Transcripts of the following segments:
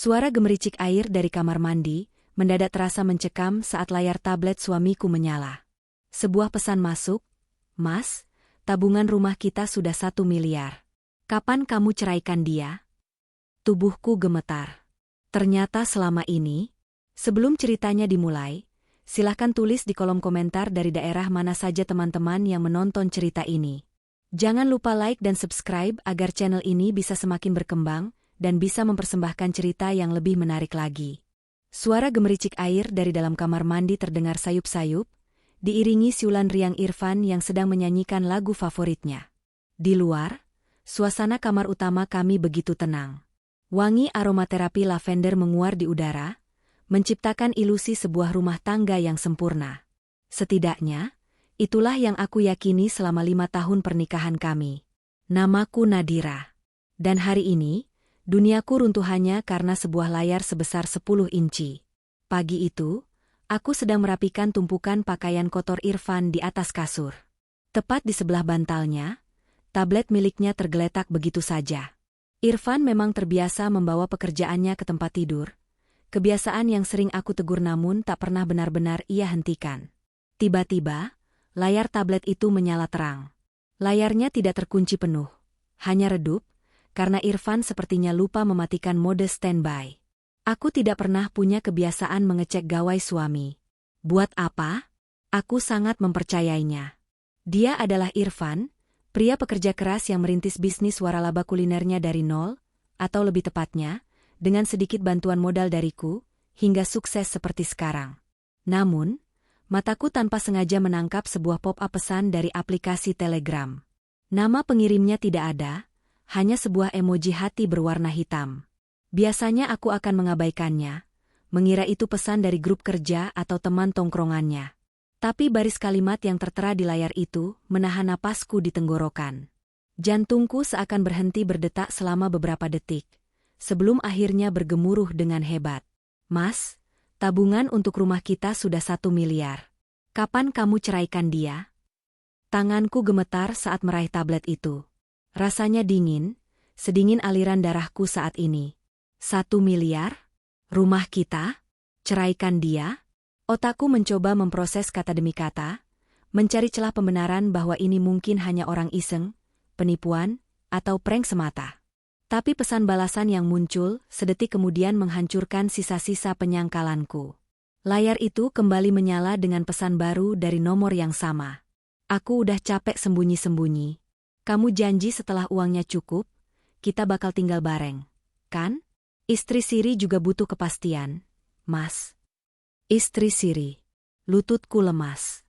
Suara gemericik air dari kamar mandi mendadak terasa mencekam saat layar tablet suamiku menyala. Sebuah pesan masuk, "Mas, tabungan rumah kita sudah 1 miliar. Kapan kamu ceraikan dia?" Tubuhku gemetar. Ternyata selama ini, sebelum ceritanya dimulai, silahkan tulis di kolom komentar dari daerah mana saja teman-teman yang menonton cerita ini. Jangan lupa like dan subscribe agar channel ini bisa semakin berkembang dan bisa mempersembahkan cerita yang lebih menarik lagi. Suara gemericik air dari dalam kamar mandi terdengar sayup-sayup, diiringi siulan riang Irfan yang sedang menyanyikan lagu favoritnya. Di luar, suasana kamar utama kami begitu tenang. Wangi aromaterapi lavender menguar di udara, menciptakan ilusi sebuah rumah tangga yang sempurna. Setidaknya, itulah yang aku yakini selama 5 tahun pernikahan kami. Namaku Nadira. Dan hari ini, duniaku runtuh hanya karena sebuah layar sebesar 10 inci. Pagi itu, aku sedang merapikan tumpukan pakaian kotor Irfan di atas kasur. Tepat di sebelah bantalnya, tablet miliknya tergeletak begitu saja. Irfan memang terbiasa membawa pekerjaannya ke tempat tidur. Kebiasaan yang sering aku tegur namun tak pernah benar-benar ia hentikan. Tiba-tiba, layar tablet itu menyala terang. Layarnya tidak terkunci penuh, hanya redup, karena Irfan sepertinya lupa mematikan mode standby. Aku tidak pernah punya kebiasaan mengecek gawai suami. Buat apa? Aku sangat mempercayainya. Dia adalah Irfan, pria pekerja keras yang merintis bisnis waralaba kulinernya dari nol, atau lebih tepatnya, dengan sedikit bantuan modal dariku, hingga sukses seperti sekarang. Namun, mataku tanpa sengaja menangkap sebuah pop-up pesan dari aplikasi Telegram. Nama pengirimnya tidak ada, hanya sebuah emoji hati berwarna hitam. Biasanya aku akan mengabaikannya, mengira itu pesan dari grup kerja atau teman tongkrongannya. Tapi baris kalimat yang tertera di layar itu menahan napasku di tenggorokan. Jantungku seakan berhenti berdetak selama beberapa detik, sebelum akhirnya bergemuruh dengan hebat. "Mas, tabungan untuk rumah kita sudah 1 miliar. Kapan kamu ceraikan dia?" Tanganku gemetar saat meraih tablet itu. Rasanya dingin, sedingin aliran darahku saat ini. 1 miliar? Rumah kita? Ceraikan dia? Otakku mencoba memproses kata demi kata, mencari celah pembenaran bahwa ini mungkin hanya orang iseng, penipuan, atau prank semata. Tapi pesan balasan yang muncul sedetik kemudian menghancurkan sisa-sisa penyangkalanku. Layar itu kembali menyala dengan pesan baru dari nomor yang sama. "Aku udah capek sembunyi-sembunyi. Kamu janji setelah uangnya cukup, kita bakal tinggal bareng, kan? Istri Siri juga butuh kepastian, Mas." Istri Siri. Lututku lemas.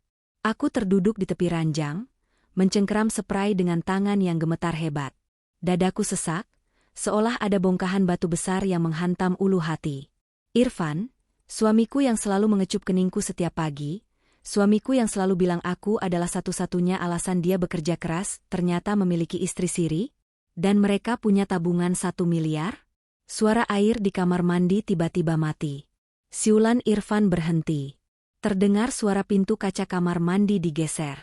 Aku terduduk di tepi ranjang, mencengkeram spray dengan tangan yang gemetar hebat. Dadaku sesak, seolah ada bongkahan batu besar yang menghantam ulu hati. Irfan, suamiku yang selalu mengecup keningku setiap pagi, suamiku yang selalu bilang aku adalah satu-satunya alasan dia bekerja keras, ternyata memiliki istri Siri, dan mereka punya tabungan 1 miliar? Suara air di kamar mandi tiba-tiba mati. Siulan Irfan berhenti. Terdengar suara pintu kaca kamar mandi digeser.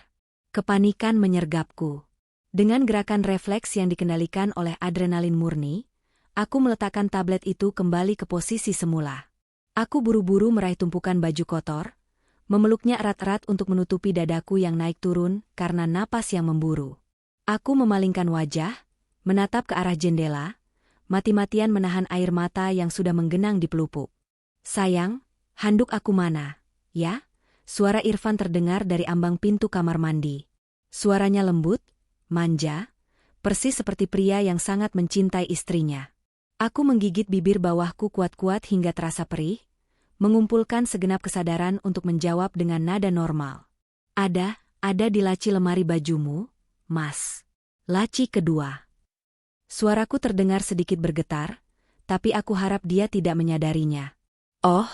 Kepanikan menyergapku. Dengan gerakan refleks yang dikendalikan oleh adrenalin murni, aku meletakkan tablet itu kembali ke posisi semula. Aku buru-buru meraih tumpukan baju kotor, memeluknya erat-erat untuk menutupi dadaku yang naik turun karena napas yang memburu. Aku memalingkan wajah, menatap ke arah jendela, mati-matian menahan air mata yang sudah menggenang di pelupuk. "Sayang, handuk aku mana, ya?" Suara Irfan terdengar dari ambang pintu kamar mandi. Suaranya lembut, manja, persis seperti pria yang sangat mencintai istrinya. Aku menggigit bibir bawahku kuat-kuat hingga terasa perih, mengumpulkan segenap kesadaran untuk menjawab dengan nada normal. Ada di laci lemari bajumu, Mas." Laci kedua. Suaraku terdengar sedikit bergetar, tapi aku harap dia tidak menyadarinya. "Oh,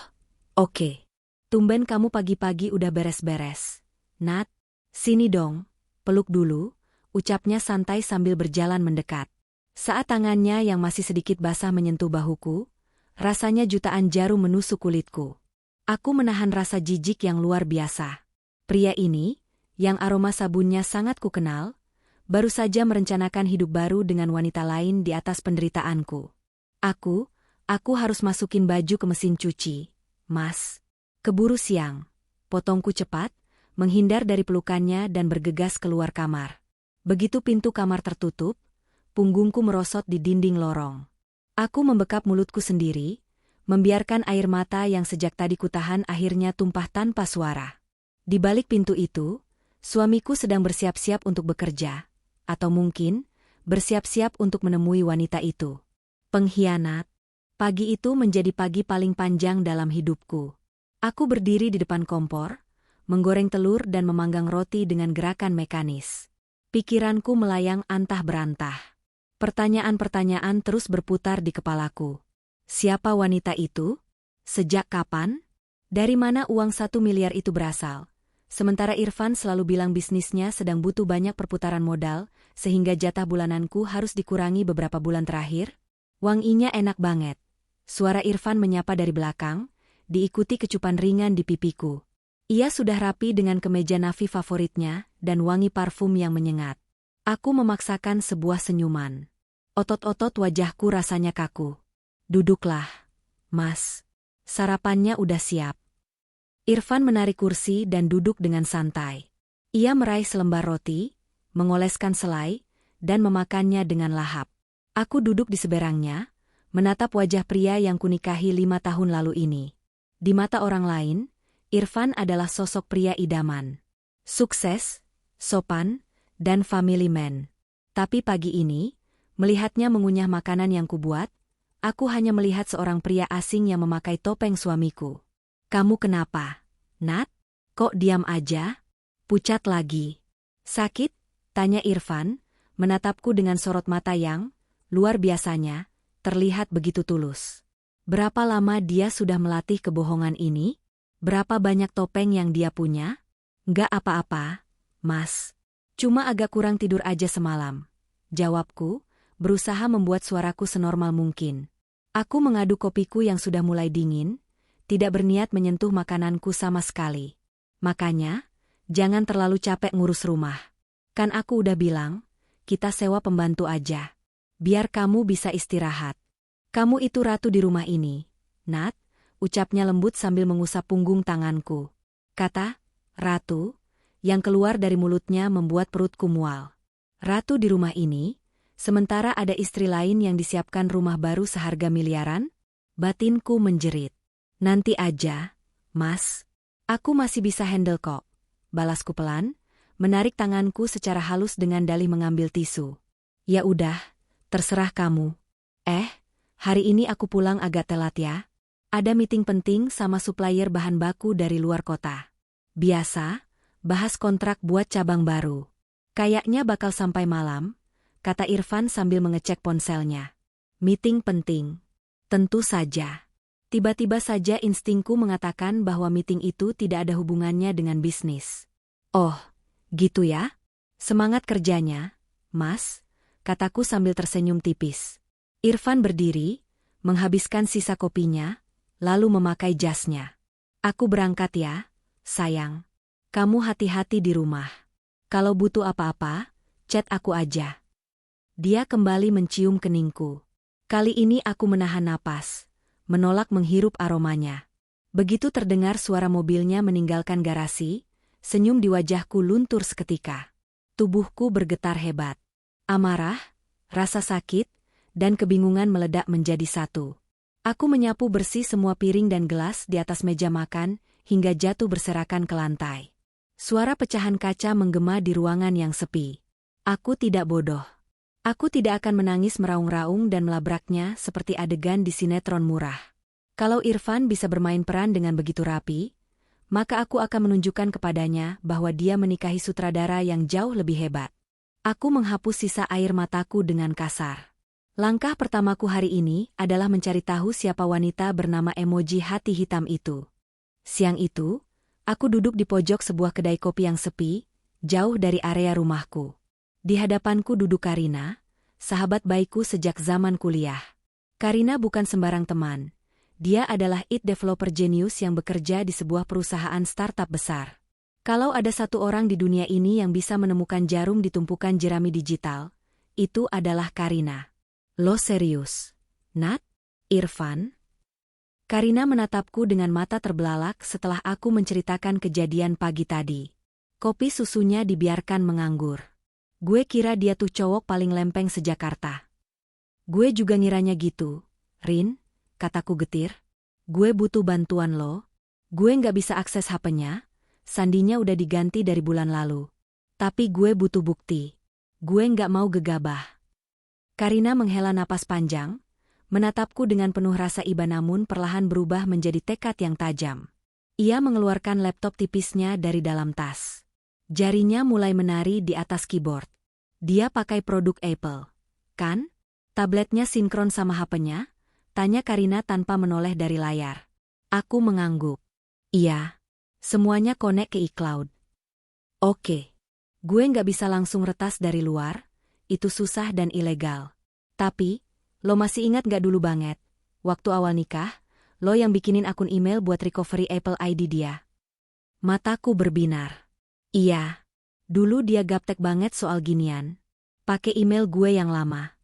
oke. Tumben kamu pagi-pagi udah beres-beres. Nat, sini dong, peluk dulu," ucapnya santai sambil berjalan mendekat. Saat tangannya yang masih sedikit basah menyentuh bahuku, rasanya jutaan jarum menusuk kulitku. Aku menahan rasa jijik yang luar biasa. Pria ini, yang aroma sabunnya sangat kukenal, baru saja merencanakan hidup baru dengan wanita lain di atas penderitaanku. Aku harus masukin baju ke mesin cuci, Mas. Keburu siang. Potongku cepat, menghindar dari pelukannya dan bergegas keluar kamar. Begitu pintu kamar tertutup, punggungku merosot di dinding lorong. Aku membekap mulutku sendiri, membiarkan air mata yang sejak tadi kutahan akhirnya tumpah tanpa suara. Di balik pintu itu, suamiku sedang bersiap-siap untuk bekerja, atau mungkin bersiap-siap untuk menemui wanita itu. Pengkhianat. Pagi itu menjadi pagi paling panjang dalam hidupku. Aku berdiri di depan kompor, menggoreng telur dan memanggang roti dengan gerakan mekanis. Pikiranku melayang antah berantah. Pertanyaan-pertanyaan terus berputar di kepalaku. Siapa wanita itu? Sejak kapan? Dari mana uang 1 miliar itu berasal? Sementara Irfan selalu bilang bisnisnya sedang butuh banyak perputaran modal, sehingga jatah bulananku harus dikurangi beberapa bulan terakhir. Wanginya enak banget. Suara Irfan menyapa dari belakang, diikuti kecupan ringan di pipiku. Ia sudah rapi dengan kemeja navy favoritnya dan wangi parfum yang menyengat. Aku memaksakan sebuah senyuman. Otot-otot wajahku rasanya kaku. Duduklah, Mas. Sarapannya udah siap. Irfan menarik kursi dan duduk dengan santai. Ia meraih selembar roti, mengoleskan selai, dan memakannya dengan lahap. Aku duduk di seberangnya, menatap wajah pria yang kunikahi 5 tahun lalu ini. Di mata orang lain, Irfan adalah sosok pria idaman. Sukses, sopan, dan family man. Tapi pagi ini, melihatnya mengunyah makanan yang kubuat, aku hanya melihat seorang pria asing yang memakai topeng suamiku. Kamu kenapa, Nat? Kok diam aja? Pucat lagi. Sakit? Tanya Irfan, menatapku dengan sorot mata yang, luar biasanya, terlihat begitu tulus. Berapa lama dia sudah melatih kebohongan ini? Berapa banyak topeng yang dia punya? Nggak apa-apa, Mas. Cuma agak kurang tidur aja semalam. Jawabku, berusaha membuat suaraku senormal mungkin. Aku mengaduk kopiku yang sudah mulai dingin, tidak berniat menyentuh makananku sama sekali. Makanya, jangan terlalu capek ngurus rumah. Kan aku udah bilang, kita sewa pembantu aja. Biar kamu bisa istirahat. Kamu itu ratu di rumah ini, Nat, ucapnya lembut sambil mengusap punggung tanganku. Kata, ratu, yang keluar dari mulutnya membuat perutku mual. Ratu di rumah ini, sementara ada istri lain yang disiapkan rumah baru seharga miliaran? Batinku menjerit. Nanti aja, Mas. Aku masih bisa handle kok. Balasku pelan, menarik tanganku secara halus dengan dalih mengambil tisu. Ya udah. Terserah kamu. Hari ini aku pulang agak telat ya. Ada meeting penting sama supplier bahan baku dari luar kota. Biasa, bahas kontrak buat cabang baru. Kayaknya bakal sampai malam, kata Irfan sambil mengecek ponselnya. Meeting penting. Tentu saja. Tiba-tiba saja instingku mengatakan bahwa meeting itu tidak ada hubungannya dengan bisnis. Oh, gitu ya? Semangat kerjanya, Mas. Kataku sambil tersenyum tipis. Irfan berdiri, menghabiskan sisa kopinya, lalu memakai jasnya. Aku berangkat ya, sayang. Kamu hati-hati di rumah. Kalau butuh apa-apa, chat aku aja. Dia kembali mencium keningku. Kali ini aku menahan napas, menolak menghirup aromanya. Begitu terdengar suara mobilnya meninggalkan garasi, senyum di wajahku luntur seketika. Tubuhku bergetar hebat. Amarah, rasa sakit, dan kebingungan meledak menjadi satu. Aku menyapu bersih semua piring dan gelas di atas meja makan, hingga jatuh berserakan ke lantai. Suara pecahan kaca menggema di ruangan yang sepi. Aku tidak bodoh. Aku tidak akan menangis meraung-raung dan melabraknya seperti adegan di sinetron murah. Kalau Irfan bisa bermain peran dengan begitu rapi, maka aku akan menunjukkan kepadanya bahwa dia menikahi sutradara yang jauh lebih hebat. Aku menghapus sisa air mataku dengan kasar. Langkah pertamaku hari ini adalah mencari tahu siapa wanita bernama emoji hati hitam itu. Siang itu, aku duduk di pojok sebuah kedai kopi yang sepi, jauh dari area rumahku. Di hadapanku duduk Karina, sahabat baikku sejak zaman kuliah. Karina bukan sembarang teman. Dia adalah IT developer jenius yang bekerja di sebuah perusahaan startup besar. Kalau ada satu orang di dunia ini yang bisa menemukan jarum di tumpukan jerami digital, itu adalah Karina. Lo serius, Nat? Irfan? Karina menatapku dengan mata terbelalak setelah aku menceritakan kejadian pagi tadi. Kopi susunya dibiarkan menganggur. Gue kira dia tuh cowok paling lempeng se-Jakarta. Gue juga ngiranya gitu, Rin, kataku getir. Gue butuh bantuan lo. Gue nggak bisa akses HP-nya, sandinya udah diganti dari bulan lalu. Tapi gue butuh bukti. Gue nggak mau gegabah. Karina menghela napas panjang, menatapku dengan penuh rasa iba namun perlahan berubah menjadi tekad yang tajam. Ia mengeluarkan laptop tipisnya dari dalam tas. Jarinya mulai menari di atas keyboard. Dia pakai produk Apple, kan? Tabletnya sinkron sama HP-nya? Tanya Karina tanpa menoleh dari layar. Aku mengangguk. Iya. Semuanya connect ke iCloud. Oke. Gue nggak bisa langsung retas dari luar, itu susah dan ilegal. Tapi, lo masih ingat gak dulu banget, waktu awal nikah, lo yang bikinin akun email buat recovery Apple ID dia. Mataku berbinar. Iya. Dulu dia gaptek banget soal ginian. Pakai email gue yang lama.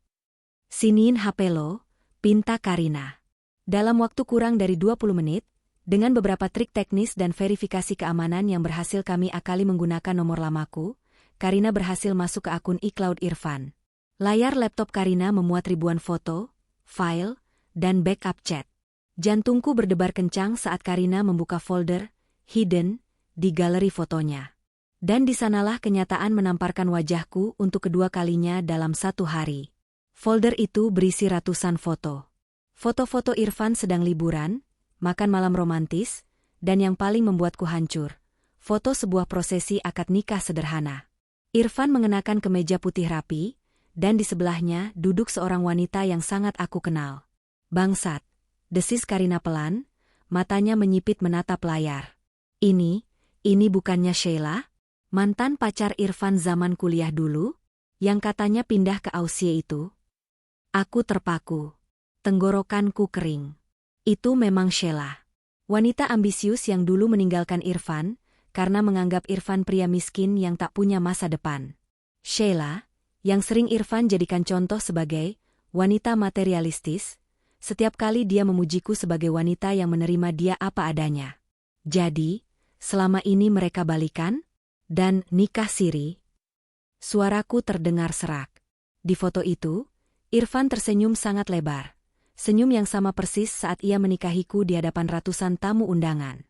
Siniin HP lo, pinta Karina. Dalam waktu kurang dari 20 menit, dengan beberapa trik teknis dan verifikasi keamanan yang berhasil kami akali menggunakan nomor lamaku, Karina berhasil masuk ke akun iCloud Irfan. Layar laptop Karina memuat ribuan foto, file, dan backup chat. Jantungku berdebar kencang saat Karina membuka folder, hidden, di galeri fotonya. Dan di sanalah kenyataan menamparkan wajahku untuk kedua kalinya dalam satu hari. Folder itu berisi ratusan foto. Foto-foto Irfan sedang liburan, makan malam romantis, dan yang paling membuatku hancur, foto sebuah prosesi akad nikah sederhana. Irfan mengenakan kemeja putih rapi, dan di sebelahnya duduk seorang wanita yang sangat aku kenal. Bangsat, desis Karina pelan, matanya menyipit menatap layar. Ini bukannya Sheila? Mantan pacar Irfan zaman kuliah dulu? Yang katanya pindah ke Aussie itu? Aku terpaku. Tenggorokanku kering. Itu memang Sheila. Wanita ambisius yang dulu meninggalkan Irfan, karena menganggap Irfan pria miskin yang tak punya masa depan. Sheila, yang sering Irfan jadikan contoh sebagai wanita materialistis, setiap kali dia memujiku sebagai wanita yang menerima dia apa adanya. Jadi, selama ini mereka balikan? Dan nikah siri? Suaraku terdengar serak. Di foto itu, Irfan tersenyum sangat lebar. Senyum yang sama persis saat ia menikahiku di hadapan ratusan tamu undangan.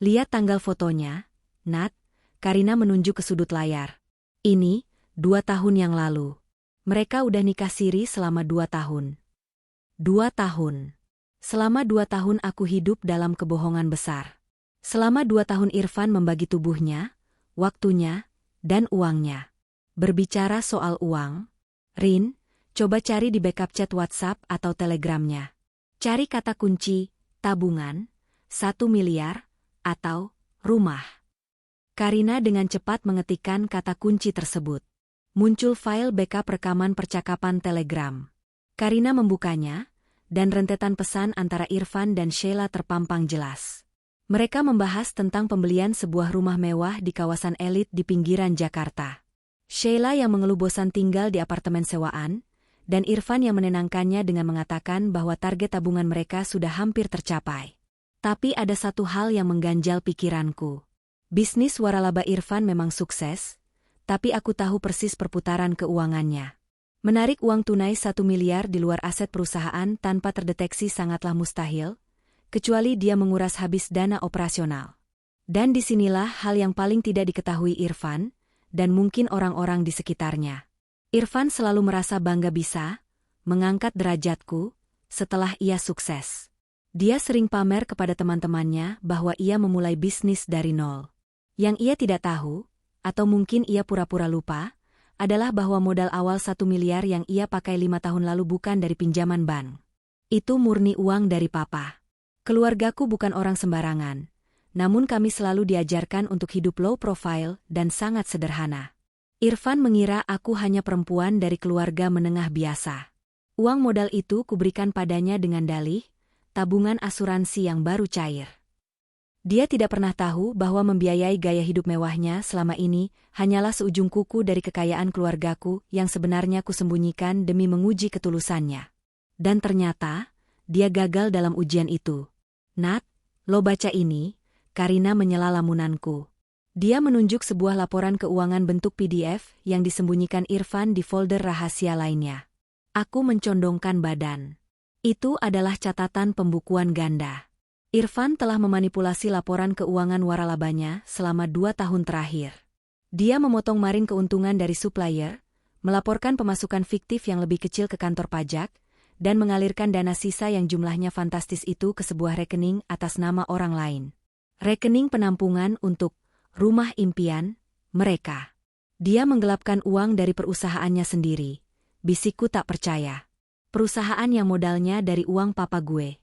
Lihat tanggal fotonya, Nat, Karina menunjuk ke sudut layar. Ini, 2 tahun yang lalu. Mereka udah nikah siri selama 2 tahun. 2 tahun. Selama 2 tahun aku hidup dalam kebohongan besar. Selama 2 tahun Irfan membagi tubuhnya, waktunya, dan uangnya. Berbicara soal uang, Rin, coba cari di backup chat WhatsApp atau Telegramnya. Cari kata kunci, tabungan, 1 miliar, atau rumah. Karina dengan cepat mengetikkan kata kunci tersebut. Muncul file backup rekaman percakapan Telegram. Karina membukanya, dan rentetan pesan antara Irfan dan Sheila terpampang jelas. Mereka membahas tentang pembelian sebuah rumah mewah di kawasan elit di pinggiran Jakarta. Sheila yang mengeluh bosan tinggal di apartemen sewaan, dan Irfan yang menenangkannya dengan mengatakan bahwa target tabungan mereka sudah hampir tercapai. Tapi ada satu hal yang mengganjal pikiranku. Bisnis waralaba Irfan memang sukses, tapi aku tahu persis perputaran keuangannya. Menarik uang tunai 1 miliar di luar aset perusahaan tanpa terdeteksi sangatlah mustahil, kecuali dia menguras habis dana operasional. Dan disinilah hal yang paling tidak diketahui Irfan, dan mungkin orang-orang di sekitarnya. Irfan selalu merasa bangga bisa mengangkat derajatku setelah ia sukses. Dia sering pamer kepada teman-temannya bahwa ia memulai bisnis dari nol. Yang ia tidak tahu, atau mungkin ia pura-pura lupa, adalah bahwa modal awal 1 miliar yang ia pakai 5 tahun lalu bukan dari pinjaman bank. Itu murni uang dari papa. Keluargaku bukan orang sembarangan, namun kami selalu diajarkan untuk hidup low profile dan sangat sederhana. Irfan mengira aku hanya perempuan dari keluarga menengah biasa. Uang modal itu kuberikan padanya dengan dalih, tabungan asuransi yang baru cair. Dia tidak pernah tahu bahwa membiayai gaya hidup mewahnya selama ini hanyalah seujung kuku dari kekayaan keluargaku yang sebenarnya kusembunyikan demi menguji ketulusannya. Dan ternyata, dia gagal dalam ujian itu. Nat, lo baca ini, Karina menyela lamunanku. Dia menunjuk sebuah laporan keuangan bentuk PDF yang disembunyikan Irfan di folder rahasia lainnya. Aku mencondongkan badan. Itu adalah catatan pembukuan ganda. Irfan telah memanipulasi laporan keuangan waralabanya selama 2 tahun terakhir. Dia memotong maring keuntungan dari supplier, melaporkan pemasukan fiktif yang lebih kecil ke kantor pajak, dan mengalirkan dana sisa yang jumlahnya fantastis itu ke sebuah rekening atas nama orang lain. Rekening penampungan untuk rumah impian mereka. Dia menggelapkan uang dari perusahaannya sendiri. Bisikku tak percaya. Perusahaan yang modalnya dari uang papa gue.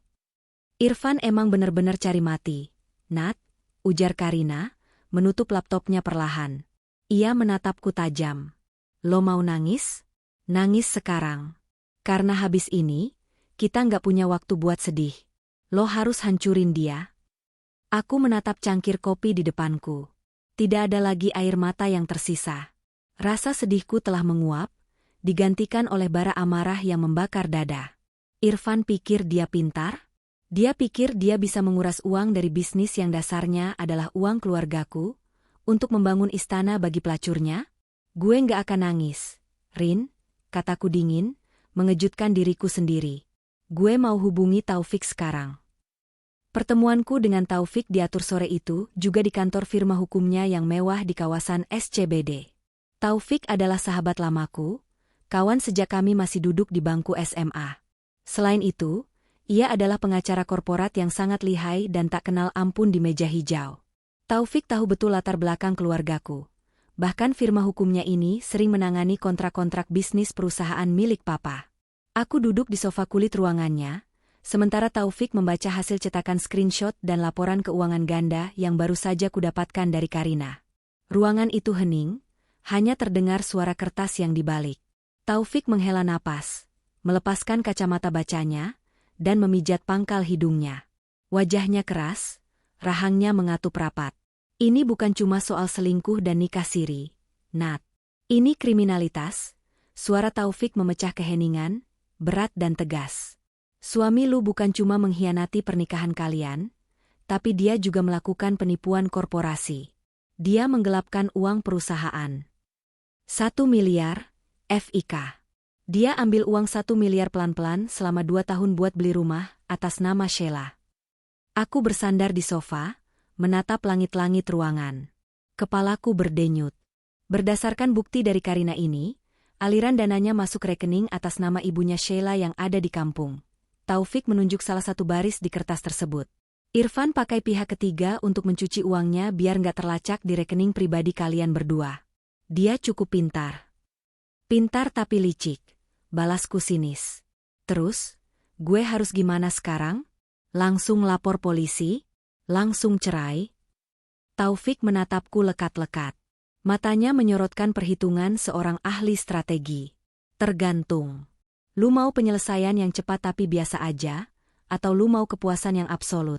Irfan emang bener-bener cari mati. Nat, ujar Karina, menutup laptopnya perlahan. Ia menatapku tajam. Lo mau nangis? Nangis sekarang. Karena habis ini, kita nggak punya waktu buat sedih. Lo harus hancurin dia. Aku menatap cangkir kopi di depanku. Tidak ada lagi air mata yang tersisa. Rasa sedihku telah menguap, digantikan oleh bara amarah yang membakar dada. Irfan pikir dia pintar? Dia pikir dia bisa menguras uang dari bisnis yang dasarnya adalah uang keluargaku, untuk membangun istana bagi pelacurnya? Gue nggak akan nangis, Rin, kataku dingin, mengejutkan diriku sendiri. Gue mau hubungi Taufik sekarang. Pertemuanku dengan Taufik diatur sore itu juga di kantor firma hukumnya yang mewah di kawasan SCBD. Taufik adalah sahabat lamaku, kawan sejak kami masih duduk di bangku SMA. Selain itu, ia adalah pengacara korporat yang sangat lihai dan tak kenal ampun di meja hijau. Taufik tahu betul latar belakang keluargaku. Bahkan firma hukumnya ini sering menangani kontrak-kontrak bisnis perusahaan milik papa. Aku duduk di sofa kulit ruangannya, sementara Taufik membaca hasil cetakan screenshot dan laporan keuangan ganda yang baru saja kudapatkan dari Karina. Ruangan itu hening, hanya terdengar suara kertas yang dibalik. Taufik menghela napas, melepaskan kacamata bacanya, dan memijat pangkal hidungnya. Wajahnya keras, rahangnya mengatup rapat. Ini bukan cuma soal selingkuh dan nikah siri, Nat. Ini kriminalitas. Suara Taufik memecah keheningan, berat dan tegas. Suami lu bukan cuma mengkhianati pernikahan kalian, tapi dia juga melakukan penipuan korporasi. Dia menggelapkan uang perusahaan. 1 miliar, FIK. Dia ambil uang 1 miliar pelan-pelan selama 2 tahun buat beli rumah atas nama Sheila. Aku bersandar di sofa, menatap langit-langit ruangan. Kepalaku berdenyut. Berdasarkan bukti dari Karina ini, aliran dananya masuk rekening atas nama ibunya Sheila yang ada di kampung. Taufik menunjuk salah satu baris di kertas tersebut. Irfan pakai pihak ketiga untuk mencuci uangnya biar nggak terlacak di rekening pribadi kalian berdua. Dia cukup pintar. Pintar tapi licik. Balasku sinis. Terus, gue harus gimana sekarang? Langsung lapor polisi? Langsung cerai? Taufik menatapku lekat-lekat. Matanya menyorotkan perhitungan seorang ahli strategi. Tergantung. Lu mau penyelesaian yang cepat tapi biasa aja, atau lu mau kepuasan yang absolut?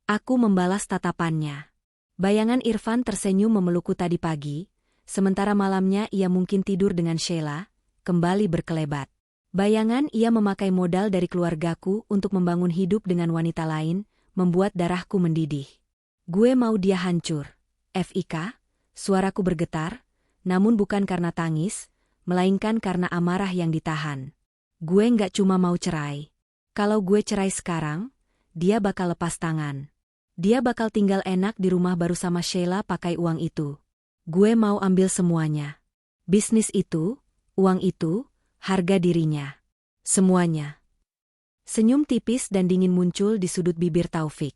Aku membalas tatapannya. Bayangan Irfan tersenyum memelukku tadi pagi, sementara malamnya ia mungkin tidur dengan Sheila, kembali berkelebat. Bayangan ia memakai modal dari keluargaku untuk membangun hidup dengan wanita lain, membuat darahku mendidih. Gue mau dia hancur. FIK, suaraku bergetar, namun bukan karena tangis, melainkan karena amarah yang ditahan. Gue nggak cuma mau cerai. Kalau gue cerai sekarang, dia bakal lepas tangan. Dia bakal tinggal enak di rumah baru sama Sheila pakai uang itu. Gue mau ambil semuanya. Bisnis itu, uang itu, harga dirinya. Semuanya. Senyum tipis dan dingin muncul di sudut bibir Taufik.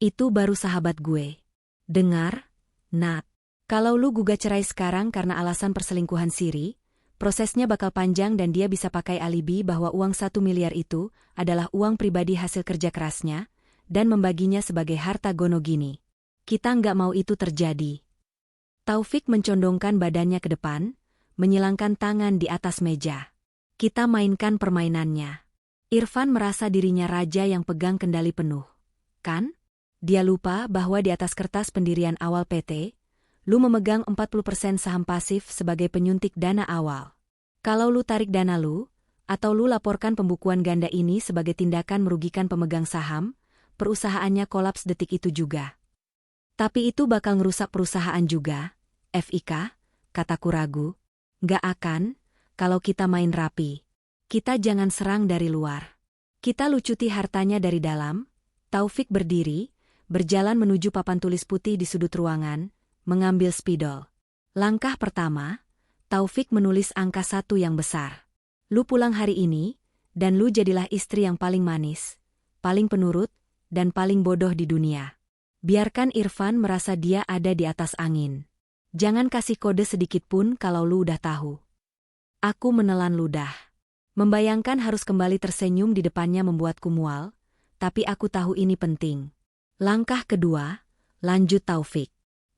Itu baru sahabat gue. Dengar, Nat. Kalau lu gugat cerai sekarang karena alasan perselingkuhan siri, prosesnya bakal panjang dan dia bisa pakai alibi bahwa uang 1 miliar itu adalah uang pribadi hasil kerja kerasnya, dan membaginya sebagai harta gono gini. Kita nggak mau itu terjadi. Taufik mencondongkan badannya ke depan, menyilangkan tangan di atas meja. Kita mainkan permainannya. Irfan merasa dirinya raja yang pegang kendali penuh. Kan? Dia lupa bahwa di atas kertas pendirian awal PT, lu memegang 40% saham pasif sebagai penyuntik dana awal. Kalau lu tarik dana lu, Atau lu laporkan pembukuan ganda ini sebagai tindakan merugikan pemegang saham, perusahaannya kolaps detik itu juga. Tapi itu bakal ngerusak perusahaan juga, FIK, kataku ragu. Nggak akan, kalau kita main rapi. Kita jangan serang dari luar. Kita lucuti hartanya dari dalam. Taufik berdiri, berjalan menuju papan tulis putih di sudut ruangan, mengambil spidol. Langkah pertama, Taufik menulis angka 1 yang besar. Lu pulang hari ini, dan lu jadilah istri yang paling manis, paling penurut, dan paling bodoh di dunia. Biarkan Irfan merasa dia ada di atas angin. Jangan kasih kode sedikit pun kalau lu udah tahu. Aku menelan ludah. Membayangkan harus kembali tersenyum di depannya membuatku mual, tapi aku tahu ini penting. Langkah kedua, lanjut Taufik.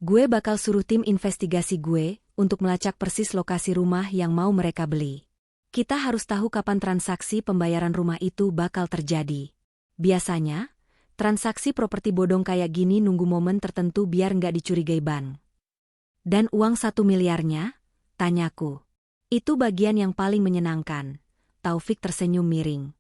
Gue bakal suruh tim investigasi gue untuk melacak persis lokasi rumah yang mau mereka beli. Kita harus tahu kapan transaksi pembayaran rumah itu bakal terjadi. Biasanya, transaksi properti bodong kayak gini nunggu momen tertentu biar nggak dicurigai bank. Dan uang 1 miliarnya? Tanyaku. Itu bagian yang paling menyenangkan. Taufik tersenyum miring.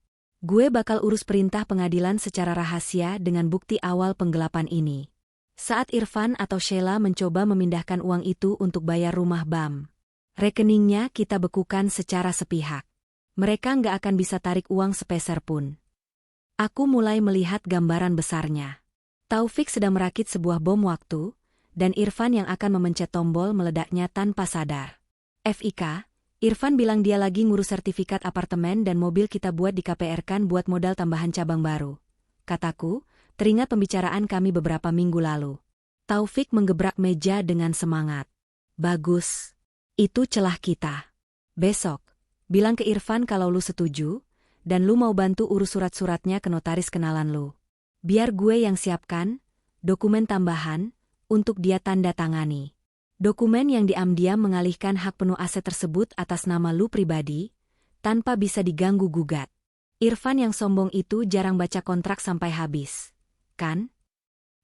Gue bakal urus perintah pengadilan secara rahasia dengan bukti awal penggelapan ini. Saat Irfan atau Sheila mencoba memindahkan uang itu untuk bayar rumah BAM, rekeningnya kita bekukan secara sepihak. Mereka nggak akan bisa tarik uang sepeser pun. Aku mulai melihat gambaran besarnya. Taufik sedang merakit sebuah bom waktu, dan Irfan yang akan memencet tombol meledaknya tanpa sadar. FIK, Irfan bilang dia lagi ngurus sertifikat apartemen dan mobil kita buat di KPR kan buat modal tambahan cabang baru. Kataku, teringat pembicaraan kami beberapa minggu lalu. Taufik menggebrak meja dengan semangat. Bagus. Itu celah kita. Besok, bilang ke Irfan kalau lu setuju, dan lu mau bantu urus surat-suratnya ke notaris kenalan lu. Biar gue yang siapkan dokumen tambahan untuk dia tanda tangani. Dokumen yang diam-diam mengalihkan hak penuh aset tersebut atas nama lu pribadi, tanpa bisa diganggu-gugat. Irfan yang sombong itu jarang baca kontrak sampai habis. Kan?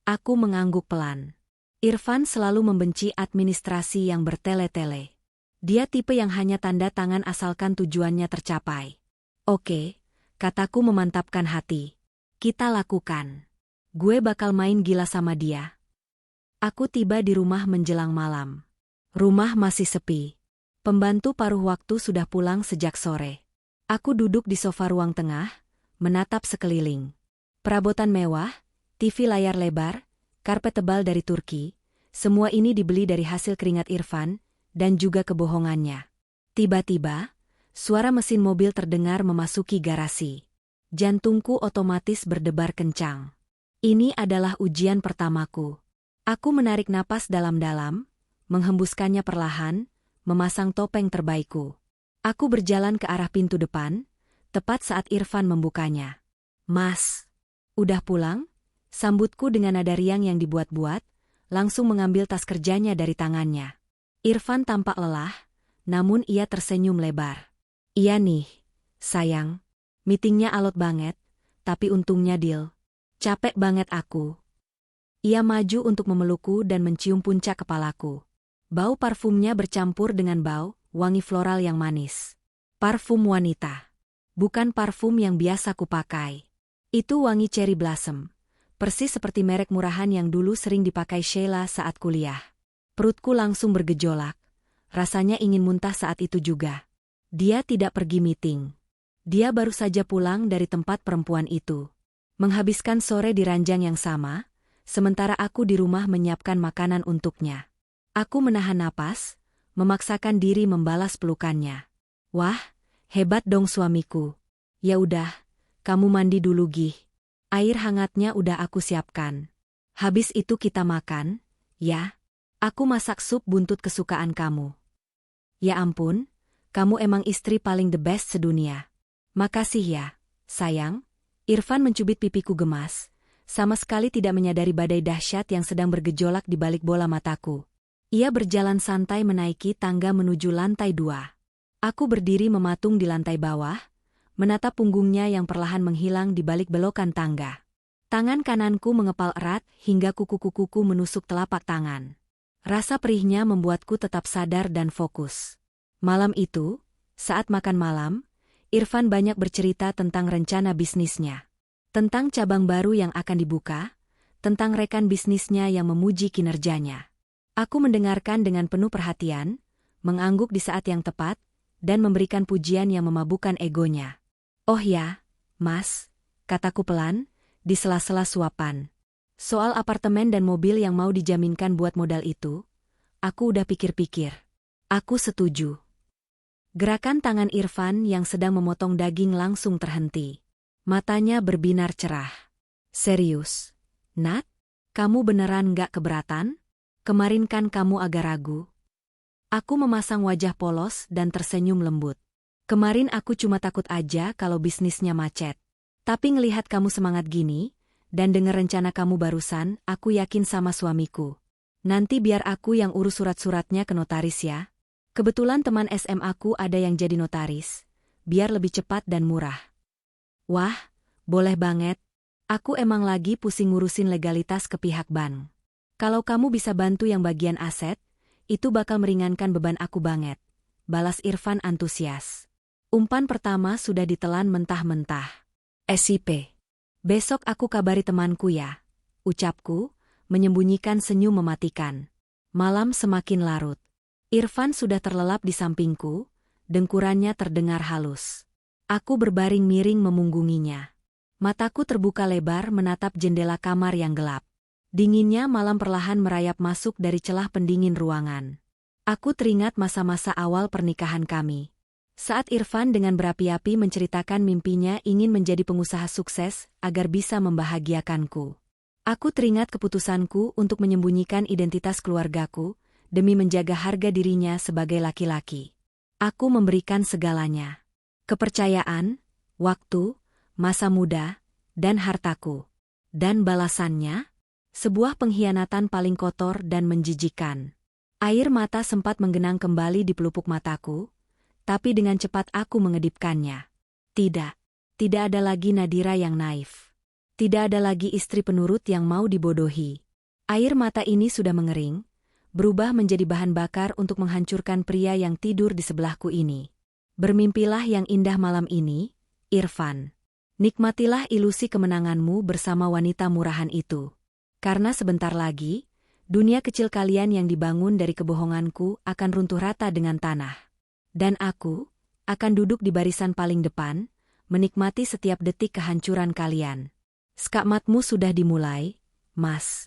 Aku mengangguk pelan. Irfan selalu membenci administrasi yang bertele-tele. Dia tipe yang hanya tanda tangan asalkan tujuannya tercapai. Oke, kataku memantapkan hati. Kita lakukan. Gue bakal main gila sama dia. Aku tiba di rumah menjelang malam. Rumah masih sepi. Pembantu paruh waktu sudah pulang sejak sore. Aku duduk di sofa ruang tengah, menatap sekeliling. Perabotan mewah, TV layar lebar, karpet tebal dari Turki, semua ini dibeli dari hasil keringat Irfan, dan juga kebohongannya. Tiba-tiba, suara mesin mobil terdengar memasuki garasi. Jantungku otomatis berdebar kencang. Ini adalah ujian pertamaku. Aku menarik napas dalam-dalam, menghembuskannya perlahan, memasang topeng terbaikku. Aku berjalan ke arah pintu depan, tepat saat Irfan membukanya. Mas, udah pulang? Sambutku dengan nada riang yang dibuat-buat, langsung mengambil tas kerjanya dari tangannya. Irfan tampak lelah, namun ia tersenyum lebar. Iya nih, sayang. Meetingnya alot banget, tapi untungnya deal. Capek banget aku. Ia maju untuk memelukku dan mencium puncak kepalaku. Bau parfumnya bercampur dengan bau wangi floral yang manis. Parfum wanita. Bukan parfum yang biasa kupakai. Itu wangi cherry blossom. Persis seperti merek murahan yang dulu sering dipakai Sheila saat kuliah. Perutku langsung bergejolak. Rasanya ingin muntah saat itu juga. Dia tidak pergi meeting. Dia baru saja pulang dari tempat perempuan itu. Menghabiskan sore di ranjang yang sama, sementara aku di rumah menyiapkan makanan untuknya. Aku menahan napas, memaksakan diri membalas pelukannya. Wah, hebat dong suamiku. Ya udah, kamu mandi dulu Gih. Air hangatnya udah aku siapkan. Habis itu kita makan, ya. Aku masak sup buntut kesukaan kamu. Ya ampun, kamu emang istri paling the best sedunia. Makasih ya, sayang. Irfan mencubit pipiku gemas. Sama sekali tidak menyadari badai dahsyat yang sedang bergejolak di balik bola mataku. Ia berjalan santai menaiki tangga menuju lantai 2. Aku berdiri mematung di lantai bawah, menatap punggungnya yang perlahan menghilang di balik belokan tangga. Tangan kananku mengepal erat hingga kuku-kukuku menusuk telapak tangan. Rasa perihnya membuatku tetap sadar dan fokus. Malam itu, saat makan malam, Irfan banyak bercerita tentang rencana bisnisnya. Tentang cabang baru yang akan dibuka, tentang rekan bisnisnya yang memuji kinerjanya. Aku mendengarkan dengan penuh perhatian, mengangguk di saat yang tepat, dan memberikan pujian yang memabukkan egonya. "Oh ya, Mas," kataku pelan, di sela-sela suapan. "Soal apartemen dan mobil yang mau dijaminkan buat modal itu, aku udah pikir-pikir. Aku setuju." Gerakan tangan Irfan yang sedang memotong daging langsung terhenti. Matanya berbinar cerah. "Serius, Nat? Kamu beneran gak keberatan? Kemarin kan kamu agak ragu." Aku memasang wajah polos dan tersenyum lembut. "Kemarin aku cuma takut aja kalau bisnisnya macet. Tapi ngelihat kamu semangat gini, dan dengar rencana kamu barusan, aku yakin sama suamiku. Nanti biar aku yang urus surat-suratnya ke notaris ya. Kebetulan teman SMA aku ada yang jadi notaris, biar lebih cepat dan murah." "Wah, boleh banget. Aku emang lagi pusing ngurusin legalitas ke pihak bank. Kalau kamu bisa bantu yang bagian aset, itu bakal meringankan beban aku banget," balas Irfan antusias. Umpan pertama sudah ditelan mentah-mentah. "SIP. Besok aku kabari temanku ya," ucapku, menyembunyikan senyum mematikan. Malam semakin larut. Irfan sudah terlelap di sampingku, dengkurannya terdengar halus. Aku berbaring miring memunggunginya. Mataku terbuka lebar menatap jendela kamar yang gelap. Dinginnya malam perlahan merayap masuk dari celah pendingin ruangan. Aku teringat masa-masa awal pernikahan kami. Saat Irfan dengan berapi-api menceritakan mimpinya ingin menjadi pengusaha sukses agar bisa membahagiakanku. Aku teringat keputusanku untuk menyembunyikan identitas keluargaku, demi menjaga harga dirinya sebagai laki-laki. Aku memberikan segalanya. Kepercayaan, waktu, masa muda, dan hartaku. Dan balasannya? Sebuah pengkhianatan paling kotor dan menjijikan. Air mata sempat menggenang kembali di pelupuk mataku, tapi dengan cepat aku mengedipkannya. Tidak ada lagi Nadira yang naif. Tidak ada lagi istri penurut yang mau dibodohi. Air mata ini sudah mengering, berubah menjadi bahan bakar untuk menghancurkan pria yang tidur di sebelahku ini. Bermimpilah yang indah malam ini, Irfan. Nikmatilah ilusi kemenanganmu bersama wanita murahan itu. Karena sebentar lagi, dunia kecil kalian yang dibangun dari kebohonganku akan runtuh rata dengan tanah. Dan aku akan duduk di barisan paling depan, menikmati setiap detik kehancuran kalian. Skakmatmu sudah dimulai, Mas."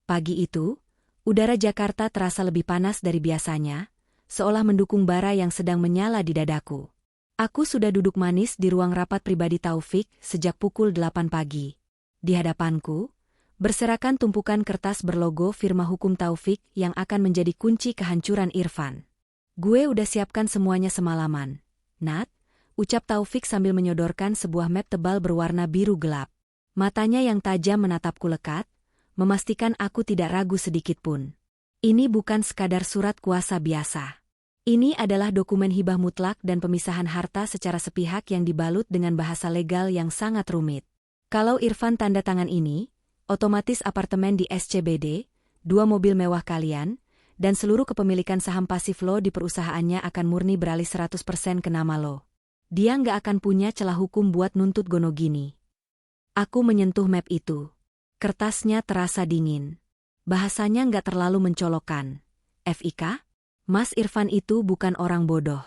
Pagi itu, udara Jakarta terasa lebih panas dari biasanya, seolah mendukung bara yang sedang menyala di dadaku. Aku sudah duduk manis di ruang rapat pribadi Taufik sejak pukul 8 pagi. Di hadapanku, berserakan tumpukan kertas berlogo firma hukum Taufik yang akan menjadi kunci kehancuran Irfan. "Gue udah siapkan semuanya semalaman, Nat," ucap Taufik sambil menyodorkan sebuah map tebal berwarna biru gelap. Matanya yang tajam menatapku lekat, memastikan aku tidak ragu sedikitpun. Ini bukan sekadar surat kuasa biasa. Ini adalah dokumen hibah mutlak dan pemisahan harta secara sepihak yang dibalut dengan bahasa legal yang sangat rumit. Kalau Irfan tanda tangan ini, otomatis apartemen di SCBD, 2 mobil mewah kalian, dan seluruh kepemilikan saham pasif lo di perusahaannya akan murni beralih 100% ke nama lo. Dia nggak akan punya celah hukum buat nuntut gono gini. Aku menyentuh map itu. Kertasnya terasa dingin. Bahasanya nggak terlalu mencolokkan. "FIK? Mas Irfan itu bukan orang bodoh.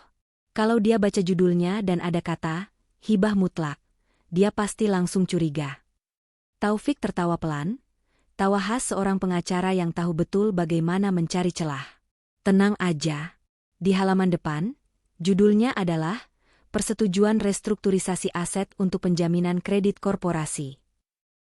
Kalau dia baca judulnya dan ada kata, hibah mutlak, dia pasti langsung curiga." Taufik tertawa pelan, tawa khas seorang pengacara yang tahu betul bagaimana mencari celah. "Tenang aja." Di halaman depan, judulnya adalah Persetujuan Restrukturisasi Aset untuk Penjaminan Kredit Korporasi.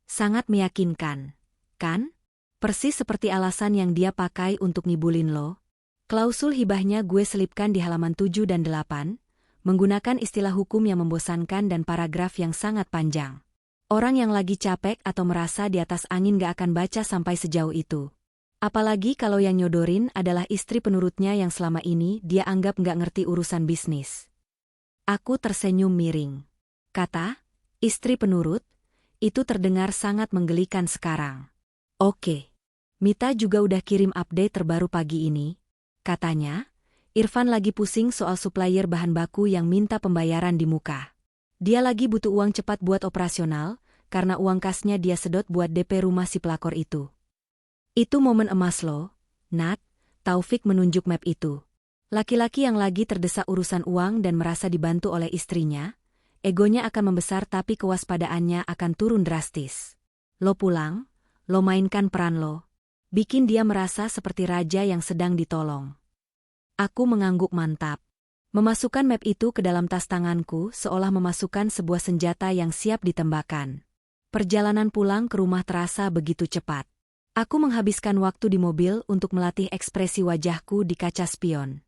Sangat meyakinkan, kan? Persis seperti alasan yang dia pakai untuk ngibulin lo. Klausul hibahnya gue selipkan di halaman 7 dan 8, menggunakan istilah hukum yang membosankan dan paragraf yang sangat panjang. Orang yang lagi capek atau merasa di atas angin gak akan baca sampai sejauh itu. Apalagi kalau yang nyodorin adalah istri penurutnya yang selama ini dia anggap gak ngerti urusan bisnis. Aku tersenyum miring. Kata, istri penurut, itu terdengar sangat menggelikan sekarang. "Oke. Mita juga udah kirim update terbaru pagi ini," katanya, Irfan lagi pusing soal supplier bahan baku yang minta pembayaran di muka. Dia lagi butuh uang cepat buat operasional, karena uang kasnya dia sedot buat DP rumah si pelakor itu. Itu momen emas lo, Nat. Taufik menunjuk map itu. Laki-laki yang lagi terdesak urusan uang dan merasa dibantu oleh istrinya, egonya akan membesar tapi kewaspadaannya akan turun drastis. Lo pulang, lo mainkan peran lo. Bikin dia merasa seperti raja yang sedang ditolong. Aku mengangguk mantap. Memasukkan map itu ke dalam tas tanganku seolah memasukkan sebuah senjata yang siap ditembakkan. Perjalanan pulang ke rumah terasa begitu cepat. Aku menghabiskan waktu di mobil untuk melatih ekspresi wajahku di kaca spion.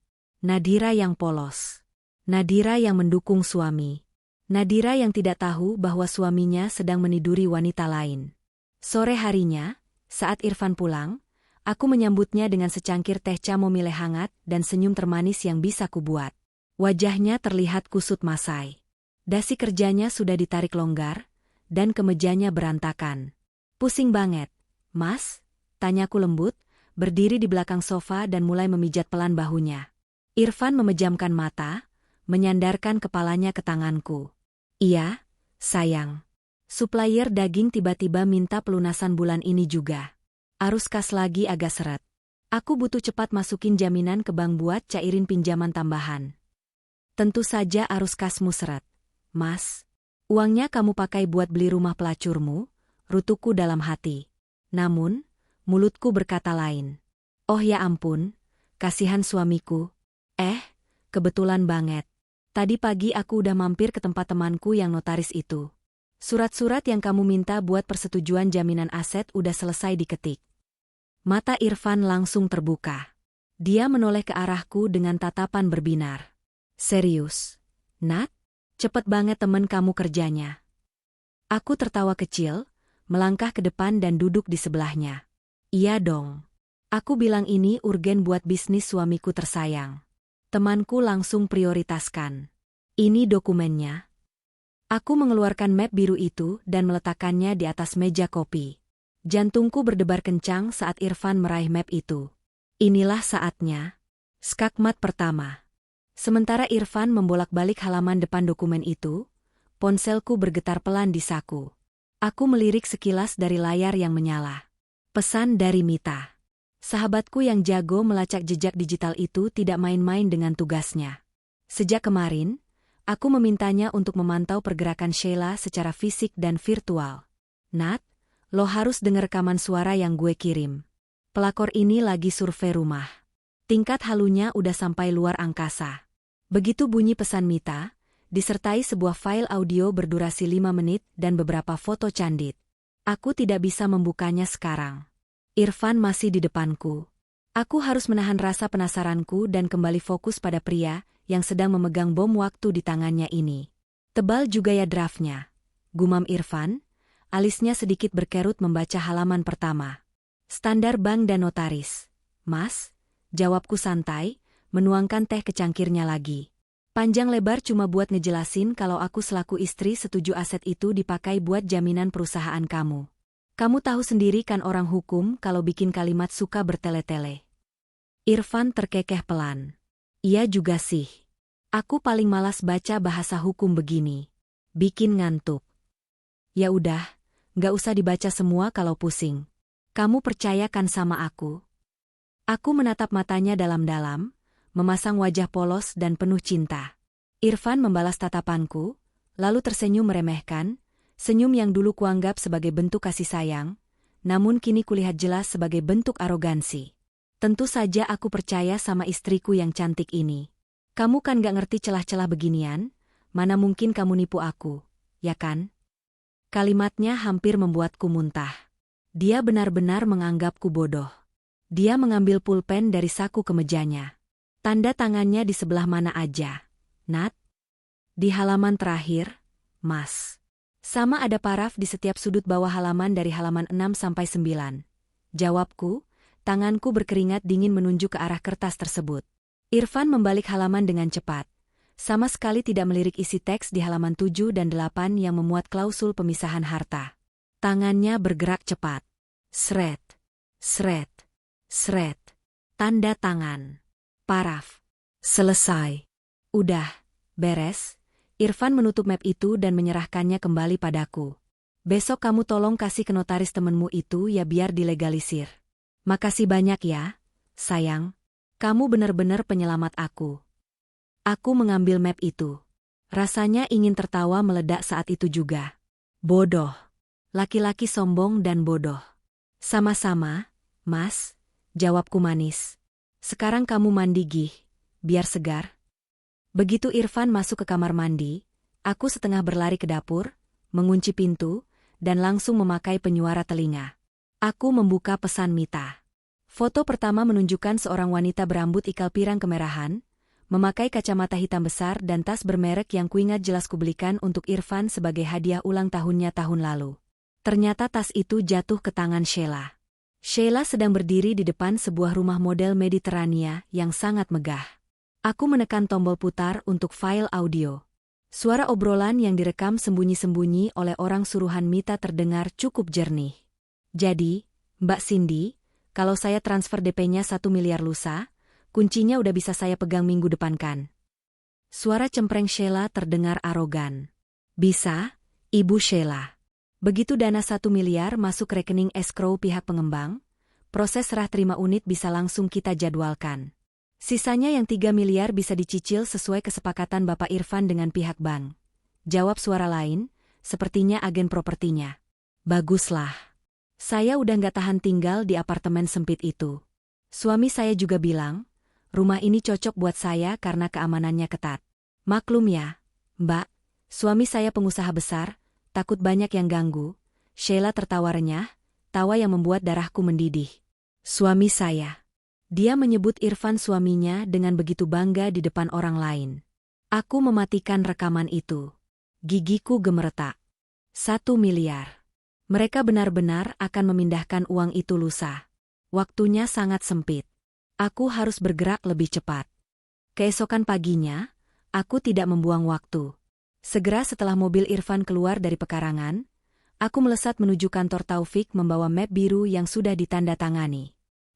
Nadira yang polos. Nadira yang mendukung suami. Nadira yang tidak tahu bahwa suaminya sedang meniduri wanita lain. Sore harinya, saat Irfan pulang, aku menyambutnya dengan secangkir teh chamomile hangat dan senyum termanis yang bisa kubuat. Wajahnya terlihat kusut masai. Dasi kerjanya sudah ditarik longgar, dan kemejanya berantakan. Pusing banget, Mas? Tanyaku lembut, berdiri di belakang sofa dan mulai memijat pelan bahunya. Irfan memejamkan mata, menyandarkan kepalanya ke tanganku. Iya, sayang. Supplier daging tiba-tiba minta pelunasan bulan ini juga. Arus kas lagi agak seret. Aku butuh cepat masukin jaminan ke bank buat cairin pinjaman tambahan. Tentu saja arus kasmu seret. Mas, uangnya kamu pakai buat beli rumah pelacurmu, rutuku dalam hati. Namun, mulutku berkata lain. Oh ya ampun, kasihan suamiku. Kebetulan banget. Tadi pagi aku udah mampir ke tempat temanku yang notaris itu. Surat-surat yang kamu minta buat persetujuan jaminan aset udah selesai diketik. Mata Irfan langsung terbuka. Dia menoleh ke arahku dengan tatapan berbinar. Serius, Nat? Cepet banget temen kamu kerjanya. Aku tertawa kecil, melangkah ke depan dan duduk di sebelahnya. Iya dong. Aku bilang ini urgen buat bisnis suamiku tersayang. Temanku langsung prioritaskan. Ini dokumennya. Aku mengeluarkan map biru itu dan meletakkannya di atas meja kopi. Jantungku berdebar kencang saat Irfan meraih map itu. Inilah saatnya. Skakmat pertama. Sementara Irfan membolak-balik halaman depan dokumen itu, ponselku bergetar pelan di saku. Aku melirik sekilas dari layar yang menyala. Pesan dari Mita. Sahabatku yang jago melacak jejak digital itu tidak main-main dengan tugasnya. Sejak kemarin, aku memintanya untuk memantau pergerakan Sheila secara fisik dan virtual. Nat, lo harus denger rekaman suara yang gue kirim. Pelakor ini lagi survei rumah. Tingkat halunya udah sampai luar angkasa. Begitu bunyi pesan Mita, disertai sebuah file audio berdurasi 5 menit dan beberapa foto candid. Aku tidak bisa membukanya sekarang. Irfan masih di depanku. Aku harus menahan rasa penasaranku dan kembali fokus pada pria yang sedang memegang bom waktu di tangannya ini. Tebal juga ya draftnya. Gumam Irfan, alisnya sedikit berkerut membaca halaman pertama. Standar bank dan notaris. Mas, jawabku santai, menuangkan teh ke cangkirnya lagi. Panjang lebar cuma buat ngejelasin kalau aku selaku istri setuju aset itu dipakai buat jaminan perusahaan kamu. Kamu tahu sendiri kan orang hukum kalau bikin kalimat suka bertele-tele. Irfan terkekeh pelan. Iya juga sih. Aku paling malas baca bahasa hukum begini. Bikin ngantuk. Ya udah, nggak usah dibaca semua kalau pusing. Kamu percayakan sama aku? Aku menatap matanya dalam-dalam, memasang wajah polos dan penuh cinta. Irfan membalas tatapanku, lalu tersenyum meremehkan, senyum yang dulu kuanggap sebagai bentuk kasih sayang, namun kini kulihat jelas sebagai bentuk arogansi. Tentu saja aku percaya sama istriku yang cantik ini. Kamu kan gak ngerti celah-celah beginian, mana mungkin kamu nipu aku, ya kan? Kalimatnya hampir membuatku muntah. Dia benar-benar menganggapku bodoh. Dia mengambil pulpen dari saku kemejanya. Tanda tangannya di sebelah mana aja? Nat? Di halaman terakhir, Mas. Sama ada paraf di setiap sudut bawah halaman dari halaman 6 sampai 9. Jawabku, tanganku berkeringat dingin menunjuk ke arah kertas tersebut. Irfan membalik halaman dengan cepat. Sama sekali tidak melirik isi teks di halaman 7 dan 8 yang memuat klausul pemisahan harta. Tangannya bergerak cepat. Sret, sret, sret. Tanda tangan. Paraf. Selesai. Udah, beres. Irfan menutup map itu dan menyerahkannya kembali padaku. Besok kamu tolong kasih ke notaris temenmu itu ya biar dilegalisir. Makasih banyak ya, sayang. Kamu benar-benar penyelamat aku. Aku mengambil map itu. Rasanya ingin tertawa meledak saat itu juga. Bodoh. Laki-laki sombong dan bodoh. Sama-sama, Mas, jawabku manis. Sekarang kamu mandi gih, biar segar. Begitu Irfan masuk ke kamar mandi, aku setengah berlari ke dapur, mengunci pintu, dan langsung memakai penyuara telinga. Aku membuka pesan Mita. Foto pertama menunjukkan seorang wanita berambut ikal pirang kemerahan, memakai kacamata hitam besar dan tas bermerek yang kuingat jelas kubelikan untuk Irfan sebagai hadiah ulang tahunnya tahun lalu. Ternyata tas itu jatuh ke tangan Sheila. Sheila sedang berdiri di depan sebuah rumah model Mediterania yang sangat megah. Aku menekan tombol putar untuk file audio. Suara obrolan yang direkam sembunyi-sembunyi oleh orang suruhan Mita terdengar cukup jernih. Jadi, Mbak Cindy, kalau saya transfer DP-nya 1 miliar lusa, kuncinya udah bisa saya pegang minggu depan kan? Suara cempreng Sheila terdengar arogan. Bisa, Ibu Sheila. Begitu dana 1 miliar masuk rekening escrow pihak pengembang, proses serah terima unit bisa langsung kita jadwalkan. Sisanya yang 3 miliar bisa dicicil sesuai kesepakatan Bapak Irfan dengan pihak bank. Jawab suara lain, sepertinya agen propertinya. Baguslah. Saya udah nggak tahan tinggal di apartemen sempit itu. Suami saya juga bilang, rumah ini cocok buat saya karena keamanannya ketat. Maklum ya, Mbak, suami saya pengusaha besar, takut banyak yang ganggu. Sheila tertawa renyah, tawa yang membuat darahku mendidih. Suami saya. Dia menyebut Irfan suaminya dengan begitu bangga di depan orang lain. Aku mematikan rekaman itu. Gigiku gemeretak. 1 miliar. Mereka benar-benar akan memindahkan uang itu lusa. Waktunya sangat sempit. Aku harus bergerak lebih cepat. Keesokan paginya, aku tidak membuang waktu. Segera setelah mobil Irfan keluar dari pekarangan, aku melesat menuju kantor Taufik membawa map biru yang sudah ditandatangani.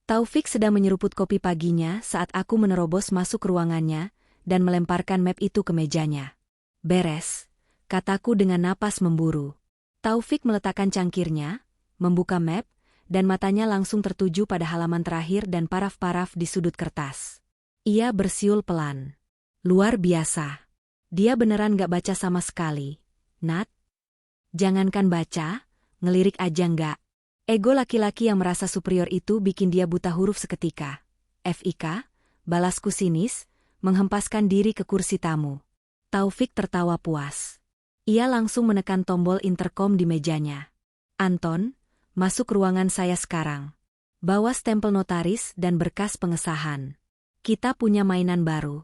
Taufik sedang menyeruput kopi paginya saat aku menerobos masuk ke ruangannya dan melemparkan map itu ke mejanya. Beres, kataku dengan napas memburu. Taufik meletakkan cangkirnya, membuka map, dan matanya langsung tertuju pada halaman terakhir dan paraf-paraf di sudut kertas. Ia bersiul pelan. Luar biasa. Dia beneran gak baca sama sekali. Nat? Jangankan baca, ngelirik aja nggak. Ego laki-laki yang merasa superior itu bikin dia buta huruf seketika. FIK, balasku sinis, menghempaskan diri ke kursi tamu. Taufik tertawa puas. Ia langsung menekan tombol interkom di mejanya. Anton, masuk ruangan saya sekarang. Bawa stempel notaris dan berkas pengesahan. Kita punya mainan baru.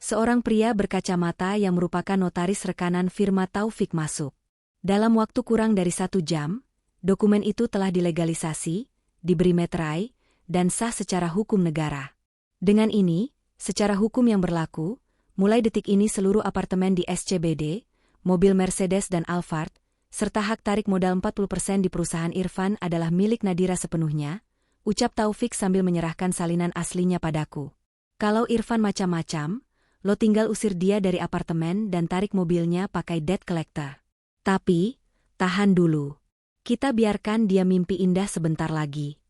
Seorang pria berkacamata yang merupakan notaris rekanan firma Taufik masuk. Dalam waktu kurang dari 1 jam, dokumen itu telah dilegalisasi, diberi meterai, dan sah secara hukum negara. Dengan ini, secara hukum yang berlaku, mulai detik ini seluruh apartemen di SCBD, mobil Mercedes dan Alphard, serta hak tarik modal 40% di perusahaan Irfan adalah milik Nadira sepenuhnya, ucap Taufik sambil menyerahkan salinan aslinya padaku. Kalau Irfan macam-macam, lo tinggal usir dia dari apartemen dan tarik mobilnya pakai debt collector. Tapi, tahan dulu. Kita biarkan dia mimpi indah sebentar lagi.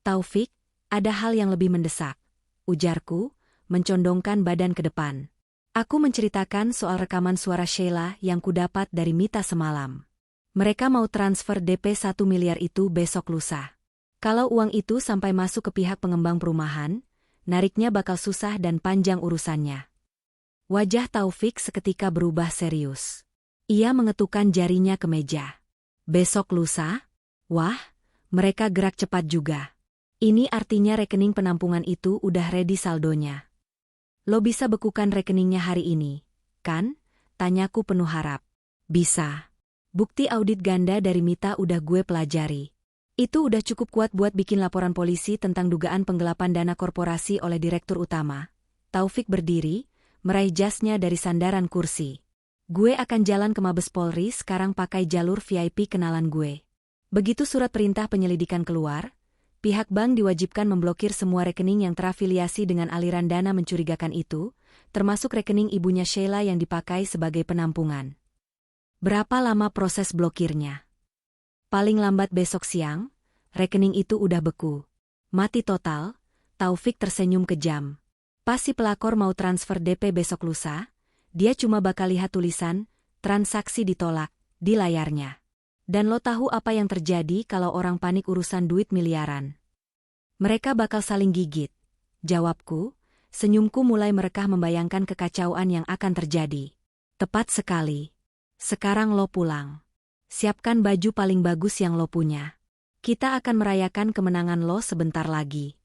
Taufik, ada hal yang lebih mendesak, ujarku, mencondongkan badan ke depan. Aku menceritakan soal rekaman suara Sheila yang kudapat dari Mita semalam. Mereka mau transfer DP 1 miliar itu besok lusa. Kalau uang itu sampai masuk ke pihak pengembang perumahan, nariknya bakal susah dan panjang urusannya. Wajah Taufik seketika berubah serius. Ia mengetukkan jarinya ke meja. Besok lusa? Wah, mereka gerak cepat juga. Ini artinya rekening penampungan itu udah ready saldonya. Lo bisa bekukan rekeningnya hari ini, kan? Tanyaku penuh harap. Bisa. Bukti audit ganda dari Mita udah gue pelajari. Itu udah cukup kuat buat bikin laporan polisi tentang dugaan penggelapan dana korporasi oleh direktur utama. Taufik berdiri, meraih jasnya dari sandaran kursi. Gue akan jalan ke Mabes Polri sekarang pakai jalur VIP kenalan gue. Begitu surat perintah penyelidikan keluar, Pihak bank diwajibkan memblokir semua rekening yang terafiliasi dengan aliran dana mencurigakan itu, termasuk rekening ibunya Sheila yang dipakai sebagai penampungan. Berapa lama proses blokirnya? Paling lambat besok siang, rekening itu udah beku. Mati total, Taufik tersenyum kejam. Pas si pelakor mau transfer DP besok lusa, dia cuma bakal lihat tulisan, transaksi ditolak, di layarnya. Dan lo tahu apa yang terjadi kalau orang panik urusan duit miliaran? Mereka bakal saling gigit. Jawabku, senyumku mulai merekah membayangkan kekacauan yang akan terjadi. Tepat sekali. Sekarang lo pulang. Siapkan baju paling bagus yang lo punya. Kita akan merayakan kemenangan lo sebentar lagi.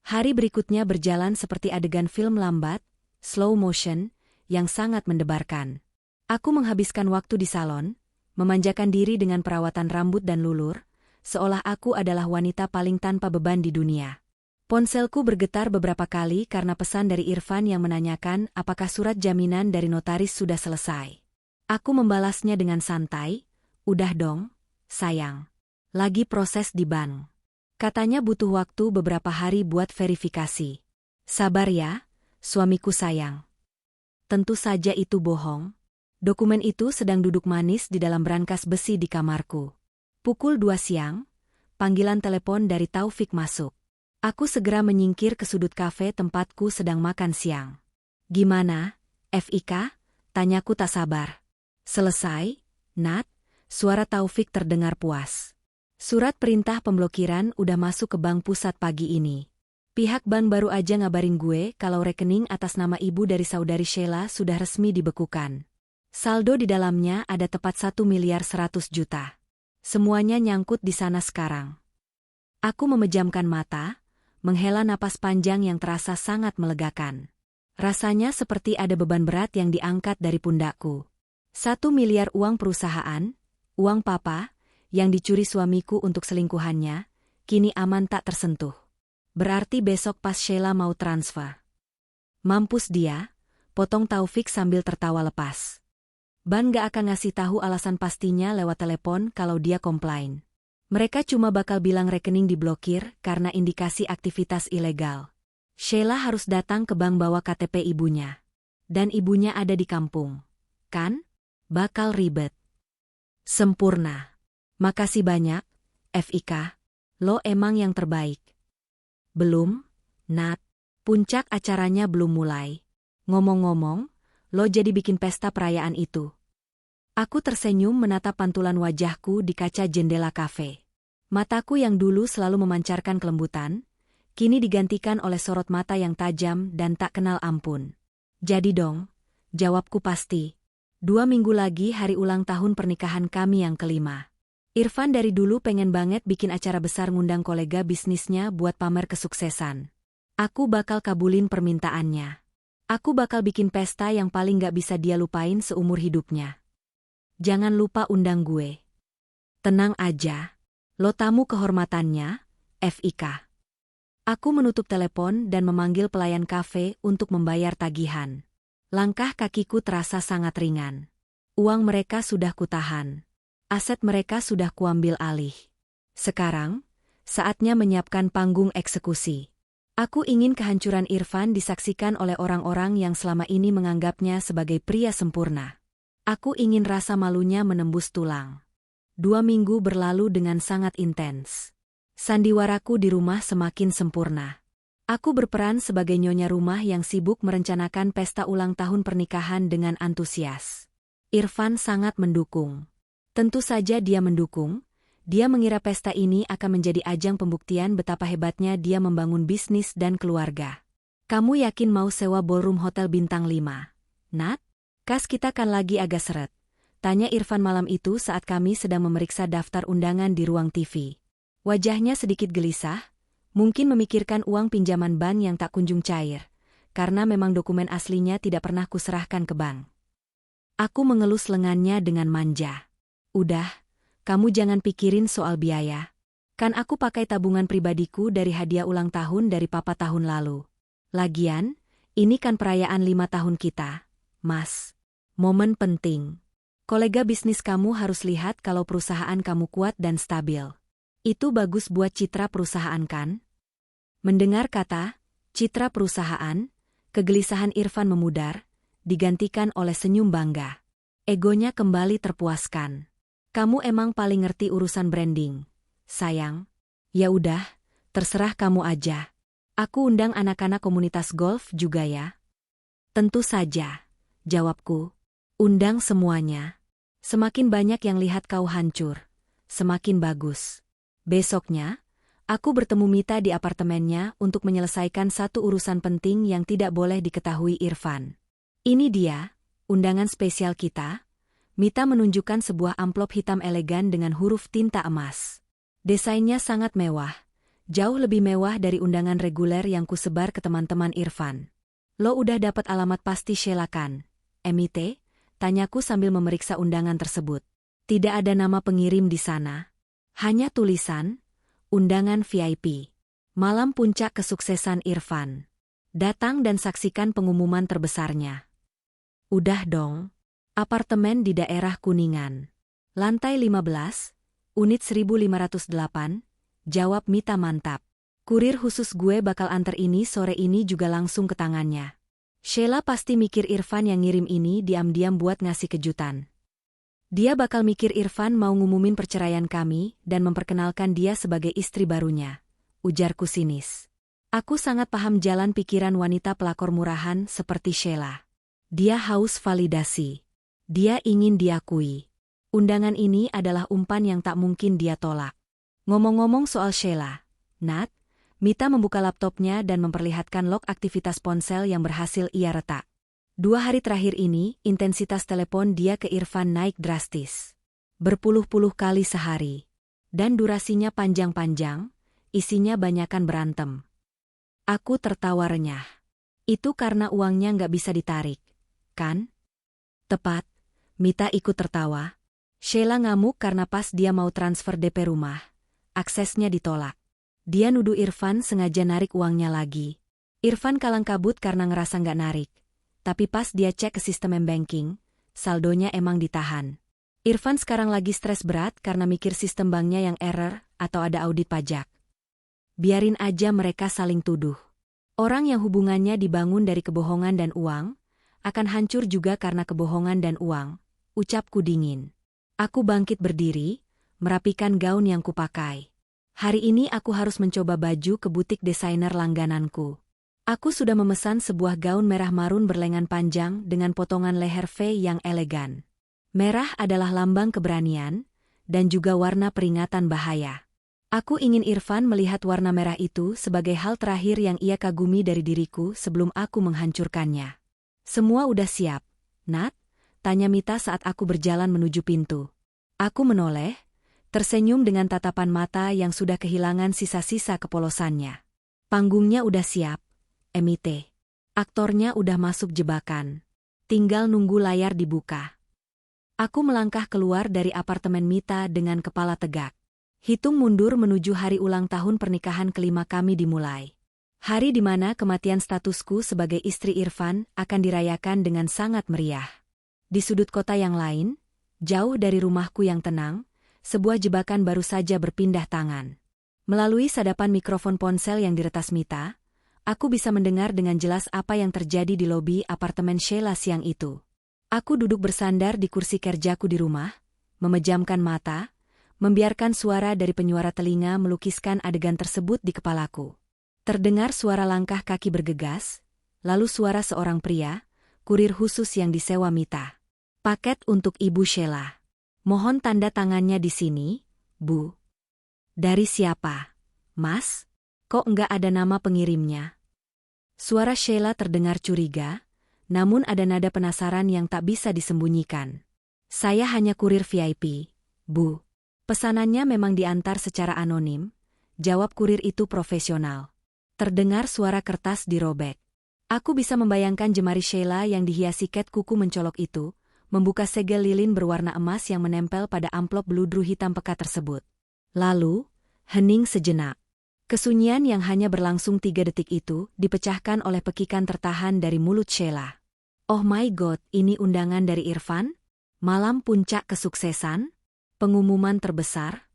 Hari berikutnya berjalan seperti adegan film lambat, slow motion, yang sangat mendebarkan. Aku menghabiskan waktu di salon, memanjakan diri dengan perawatan rambut dan lulur, seolah aku adalah wanita paling tanpa beban di dunia. Ponselku bergetar beberapa kali karena pesan dari Irfan yang menanyakan apakah surat jaminan dari notaris sudah selesai. Aku membalasnya dengan santai, "Udah dong, sayang. Lagi proses di bank." Katanya butuh waktu beberapa hari buat verifikasi. Sabar ya, suamiku sayang. Tentu saja itu bohong. Dokumen itu sedang duduk manis di dalam brankas besi di kamarku. Pukul 2 siang, panggilan telepon dari Taufik masuk. Aku segera menyingkir ke sudut kafe tempatku sedang makan siang. "Gimana, FIK?" tanyaku tak sabar. "Selesai, Nat," suara Taufik terdengar puas. "Surat perintah pemblokiran udah masuk ke bank pusat pagi ini. Pihak bank baru aja ngabarin gue kalau rekening atas nama ibu dari saudari Sheila sudah resmi dibekukan. Saldo di dalamnya ada tepat 1.100.000.000. Semuanya nyangkut di sana sekarang." Aku memejamkan mata, menghela napas panjang yang terasa sangat melegakan. Rasanya seperti ada beban berat yang diangkat dari pundakku. 1 miliar uang perusahaan, uang papa, yang dicuri suamiku untuk selingkuhannya, kini aman tak tersentuh. Berarti besok pas Sheila mau transfer. Mampus dia, potong Taufik sambil tertawa lepas. Ban gak akan ngasih tahu alasan pastinya lewat telepon kalau dia komplain. Mereka cuma bakal bilang rekening diblokir karena indikasi aktivitas ilegal. Sheila harus datang ke bank bawa KTP ibunya. Dan ibunya ada di kampung. Kan? Bakal ribet. Sempurna. Makasih banyak, FIK. Lo emang yang terbaik. Belum, Nat. Puncak acaranya belum mulai. Ngomong-ngomong, lo jadi bikin pesta perayaan itu. Aku tersenyum menatap pantulan wajahku di kaca jendela kafe. Mataku yang dulu selalu memancarkan kelembutan, kini digantikan oleh sorot mata yang tajam dan tak kenal ampun. "Jadi dong," jawabku pasti. 2 minggu lagi hari ulang tahun pernikahan kami yang kelima. Irfan dari dulu pengen banget bikin acara besar ngundang kolega bisnisnya buat pamer kesuksesan. Aku bakal kabulin permintaannya. Aku bakal bikin pesta yang paling gak bisa dia lupain seumur hidupnya. Jangan lupa undang gue. Tenang aja. Lo tamu kehormatannya, FIK. Aku menutup telepon dan memanggil pelayan kafe untuk membayar tagihan. Langkah kakiku terasa sangat ringan. Uang mereka sudah kutahan. Aset mereka sudah kuambil alih. Sekarang, saatnya menyiapkan panggung eksekusi. Aku ingin kehancuran Irfan disaksikan oleh orang-orang yang selama ini menganggapnya sebagai pria sempurna. Aku ingin rasa malunya menembus tulang. 2 minggu berlalu dengan sangat intens. Sandiwaraku di rumah semakin sempurna. Aku berperan sebagai nyonya rumah yang sibuk merencanakan pesta ulang tahun pernikahan dengan antusias. Irfan sangat mendukung. Tentu saja dia mendukung. Dia mengira pesta ini akan menjadi ajang pembuktian betapa hebatnya dia membangun bisnis dan keluarga. "Kamu yakin mau sewa ballroom hotel bintang 5, Nat? Kas kita kan lagi agak seret," tanya Irfan malam itu saat kami sedang memeriksa daftar undangan di ruang TV. Wajahnya sedikit gelisah, mungkin memikirkan uang pinjaman bank yang tak kunjung cair, karena memang dokumen aslinya tidak pernah kuserahkan ke bank. Aku mengelus lengannya dengan manja. "Udah, kamu jangan pikirin soal biaya. Kan aku pakai tabungan pribadiku dari hadiah ulang tahun dari papa tahun lalu. Lagian, ini kan perayaan 5 tahun kita, Mas. Momen penting. Kolega bisnis kamu harus lihat kalau perusahaan kamu kuat dan stabil. Itu bagus buat citra perusahaan kan? Mendengar kata citra perusahaan, kegelisahan Irfan memudar, digantikan oleh senyum bangga. Egonya kembali terpuaskan. Kamu emang paling ngerti urusan branding, sayang. Ya udah, terserah kamu aja. Aku undang anak-anak komunitas golf juga ya. Tentu saja, jawabku. Undang semuanya. Semakin banyak yang lihat kau hancur, semakin bagus. Besoknya, aku bertemu Mita di apartemennya untuk menyelesaikan satu urusan penting yang tidak boleh diketahui Irfan. Ini dia, undangan spesial kita. Mita menunjukkan sebuah amplop hitam elegan dengan huruf tinta emas. Desainnya sangat mewah, jauh lebih mewah dari undangan reguler yang kusebar ke teman-teman Irfan. Lo udah dapat alamat pasti Sheila kan, MIT? Tanyaku sambil memeriksa undangan tersebut. Tidak ada nama pengirim di sana. Hanya tulisan, undangan VIP. Malam puncak kesuksesan Irfan. Datang dan saksikan pengumuman terbesarnya. Udah dong. Apartemen di daerah Kuningan. Lantai 15, unit 1508, jawab Mita mantap. Kurir khusus gue bakal antar ini sore ini juga langsung ke tangannya. Sheila pasti mikir Irfan yang ngirim ini diam-diam buat ngasih kejutan. Dia bakal mikir Irfan mau ngumumin perceraian kami dan memperkenalkan dia sebagai istri barunya, ujarku sinis. Aku sangat paham jalan pikiran wanita pelakor murahan seperti Sheila. Dia haus validasi. Dia ingin diakui. Undangan ini adalah umpan yang tak mungkin dia tolak. Ngomong-ngomong soal Sheila, Nat, Mita membuka laptopnya dan memperlihatkan log aktivitas ponsel yang berhasil ia retak. 2 hari terakhir ini, intensitas telepon dia ke Irfan naik drastis. Berpuluh-puluh kali sehari. Dan durasinya panjang-panjang, isinya banyakan berantem. Aku tertawa renyah. Itu karena uangnya nggak bisa ditarik, kan? Tepat, Mita ikut tertawa. Sheila ngamuk karena pas dia mau transfer DP rumah, aksesnya ditolak. Dia nuduh Irfan sengaja narik uangnya lagi. Irfan kalang kabut karena ngerasa nggak narik. Tapi pas dia cek ke sistem M-Banking, saldonya emang ditahan. Irfan sekarang lagi stres berat karena mikir sistem banknya yang error atau ada audit pajak. Biarin aja mereka saling tuduh. Orang yang hubungannya dibangun dari kebohongan dan uang, akan hancur juga karena kebohongan dan uang, ucapku dingin. Aku bangkit berdiri, merapikan gaun yang kupakai. Hari ini aku harus mencoba baju ke butik desainer langgananku. Aku sudah memesan sebuah gaun merah marun berlengan panjang dengan potongan leher V yang elegan. Merah adalah lambang keberanian, dan juga warna peringatan bahaya. Aku ingin Irfan melihat warna merah itu sebagai hal terakhir yang ia kagumi dari diriku sebelum aku menghancurkannya. Semua udah siap, Nat? Tanya Mita saat aku berjalan menuju pintu. Aku menoleh, tersenyum dengan tatapan mata yang sudah kehilangan sisa-sisa kepolosannya. Panggungnya udah siap. MIT. Aktornya udah masuk jebakan. Tinggal nunggu layar dibuka. Aku melangkah keluar dari apartemen Mita dengan kepala tegak. Hitung mundur menuju hari ulang tahun pernikahan kelima kami dimulai. Hari di mana kematian statusku sebagai istri Irfan akan dirayakan dengan sangat meriah. Di sudut kota yang lain, jauh dari rumahku yang tenang, sebuah jebakan baru saja berpindah tangan. Melalui sadapan mikrofon ponsel yang diretas Mita, aku bisa mendengar dengan jelas apa yang terjadi di lobi apartemen Sheila siang itu. Aku duduk bersandar di kursi kerjaku di rumah, memejamkan mata, membiarkan suara dari penyuara telinga melukiskan adegan tersebut di kepalaku. Terdengar suara langkah kaki bergegas, lalu suara seorang pria, kurir khusus yang disewa Mita. Paket untuk Ibu Sheila. Mohon tanda tangannya di sini, Bu. Dari siapa? Mas? Kok nggak ada nama pengirimnya? Suara Sheila terdengar curiga, namun ada nada penasaran yang tak bisa disembunyikan. Saya hanya kurir VIP, Bu. Pesanannya memang diantar secara anonim, jawab kurir itu profesional. Terdengar suara kertas dirobek. Aku bisa membayangkan jemari Sheila yang dihiasi cat kuku mencolok itu, membuka segel lilin berwarna emas yang menempel pada amplop beludru hitam pekat tersebut. Lalu, hening sejenak. Kesunyian yang hanya berlangsung 3 detik itu dipecahkan oleh pekikan tertahan dari mulut Sheila. Oh my god, ini undangan dari Irfan? Malam puncak kesuksesan? Pengumuman terbesar?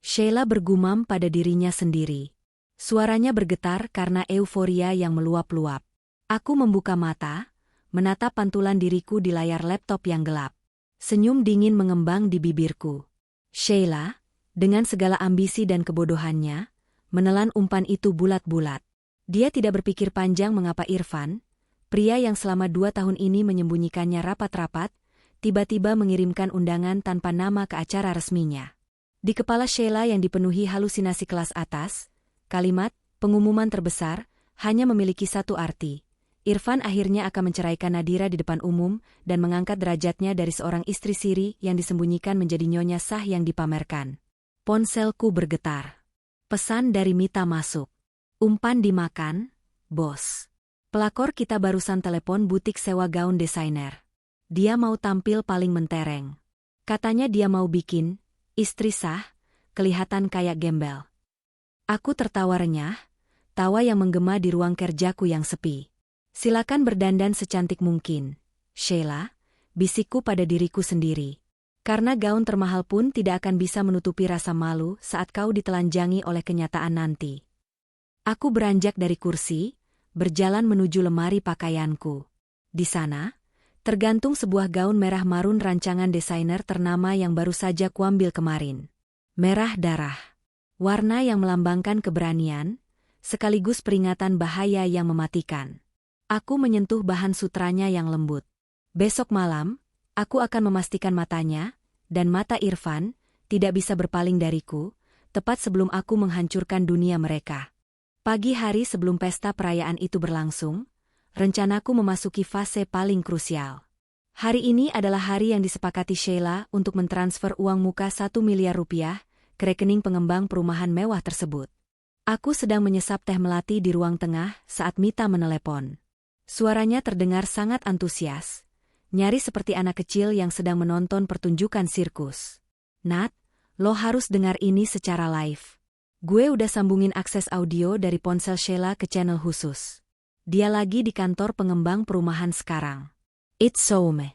Sheila bergumam pada dirinya sendiri. Suaranya bergetar karena euforia yang meluap-luap. Aku membuka mata, menatap pantulan diriku di layar laptop yang gelap. Senyum dingin mengembang di bibirku. Sheila, dengan segala ambisi dan kebodohannya, menelan umpan itu bulat-bulat. Dia tidak berpikir panjang mengapa Irfan, pria yang selama 2 tahun ini menyembunyikannya rapat-rapat, tiba-tiba mengirimkan undangan tanpa nama ke acara resminya. Di kepala Sheila yang dipenuhi halusinasi kelas atas, kalimat, pengumuman terbesar, hanya memiliki satu arti. Irfan akhirnya akan menceraikan Nadira di depan umum dan mengangkat derajatnya dari seorang istri siri yang disembunyikan menjadi nyonya sah yang dipamerkan. Ponselku bergetar. Pesan dari Mita masuk. Umpan dimakan, bos. Pelakor kita barusan telepon butik sewa gaun desainer. Dia mau tampil paling mentereng. Katanya dia mau bikin istri sah, kelihatan kayak gembel. Aku tertawa renyah, tawa yang menggema di ruang kerjaku yang sepi. Silakan berdandan secantik mungkin, Sheila, bisikku pada diriku sendiri. Karena gaun termahal pun tidak akan bisa menutupi rasa malu saat kau ditelanjangi oleh kenyataan nanti. Aku beranjak dari kursi, berjalan menuju lemari pakaianku. Di sana, tergantung sebuah gaun merah marun rancangan desainer ternama yang baru saja kuambil kemarin. Merah darah. Warna yang melambangkan keberanian, sekaligus peringatan bahaya yang mematikan. Aku menyentuh bahan sutranya yang lembut. Besok malam, aku akan memastikan matanya, dan mata Irfan, tidak bisa berpaling dariku, tepat sebelum aku menghancurkan dunia mereka. Pagi hari sebelum pesta perayaan itu berlangsung, rencanaku memasuki fase paling krusial. Hari ini adalah hari yang disepakati Sheila untuk mentransfer uang muka 1 miliar rupiah ke rekening pengembang perumahan mewah tersebut. Aku sedang menyesap teh melati di ruang tengah saat Mita menelepon. Suaranya terdengar sangat antusias, nyaris seperti anak kecil yang sedang menonton pertunjukan sirkus. Nat, lo harus dengar ini secara live. Gue udah sambungin akses audio dari ponsel Sheila ke channel khusus. Dia lagi di kantor pengembang perumahan sekarang. It's so me.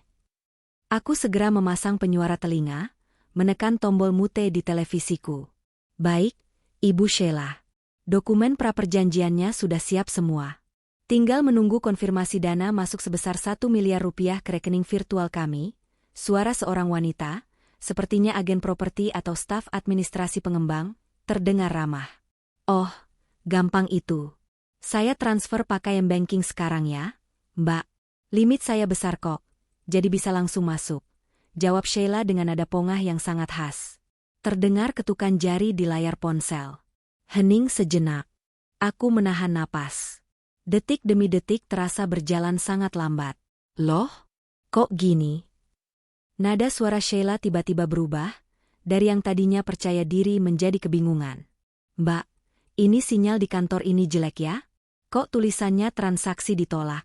Aku segera memasang penyuara telinga, menekan tombol mute di televisiku. Baik, Ibu Sheila. Dokumen praperjanjiannya sudah siap semua. Tinggal menunggu konfirmasi dana masuk sebesar 1 miliar rupiah ke rekening virtual kami. Suara seorang wanita, sepertinya agen properti atau staf administrasi pengembang, terdengar ramah. Oh, gampang itu. Saya transfer pakai M-Banking sekarang ya, Mbak. Limit saya besar kok, jadi bisa langsung masuk. Jawab Sheila dengan nada pongah yang sangat khas. Terdengar ketukan jari di layar ponsel. Hening sejenak. Aku menahan napas. Detik demi detik terasa berjalan sangat lambat. Loh? Kok gini? Nada suara Sheila tiba-tiba berubah, dari yang tadinya percaya diri menjadi kebingungan. Mbak, ini sinyal di kantor ini jelek ya? Kok tulisannya transaksi ditolak?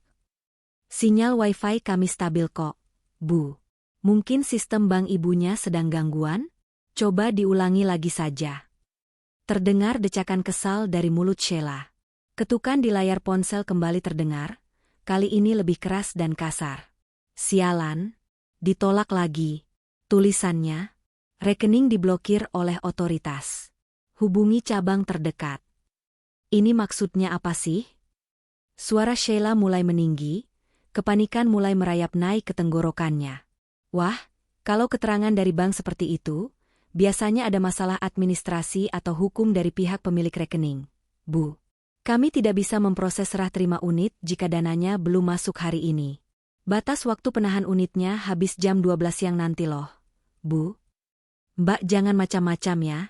Sinyal wifi kami stabil kok, Bu. Mungkin sistem bank ibunya sedang gangguan? Coba diulangi lagi saja. Terdengar decakan kesal dari mulut Sheila. Ketukan di layar ponsel kembali terdengar, kali ini lebih keras dan kasar. Sialan, ditolak lagi. Tulisannya, rekening diblokir oleh otoritas. Hubungi cabang terdekat. Ini maksudnya apa sih? Suara Sheila mulai meninggi, kepanikan mulai merayap naik ke tenggorokannya. Wah, kalau keterangan dari bank seperti itu, biasanya ada masalah administrasi atau hukum dari pihak pemilik rekening. Bu, kami tidak bisa memproses serah terima unit jika dananya belum masuk hari ini. Batas waktu penahan unitnya habis jam 12 siang nanti loh, Bu. Mbak jangan macam-macam ya.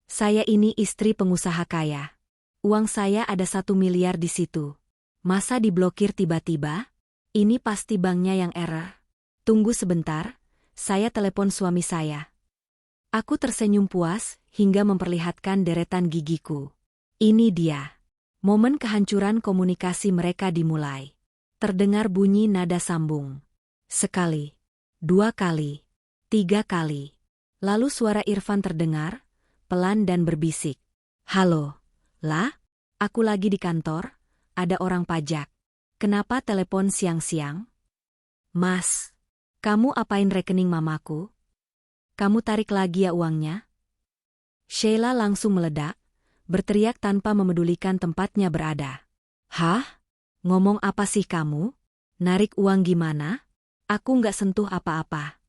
Saya ini istri pengusaha kaya. Uang saya ada 1 miliar di situ. Masa diblokir tiba-tiba? Ini pasti banknya yang error. Tunggu sebentar, saya telepon suami saya. Aku tersenyum puas hingga memperlihatkan deretan gigiku. Ini dia. Momen kehancuran komunikasi mereka dimulai. Terdengar bunyi nada sambung. Sekali, 2 kali, 3 kali. Lalu suara Irfan terdengar, pelan dan berbisik. Halo, lah? Aku lagi di kantor, ada orang pajak. Kenapa telepon siang-siang? Mas, kamu apain rekening mamaku? Kamu tarik lagi ya uangnya? Sheila langsung meledak, berteriak tanpa memedulikan tempatnya berada. Hah? Ngomong apa sih kamu? Narik uang gimana? Aku nggak sentuh apa-apa.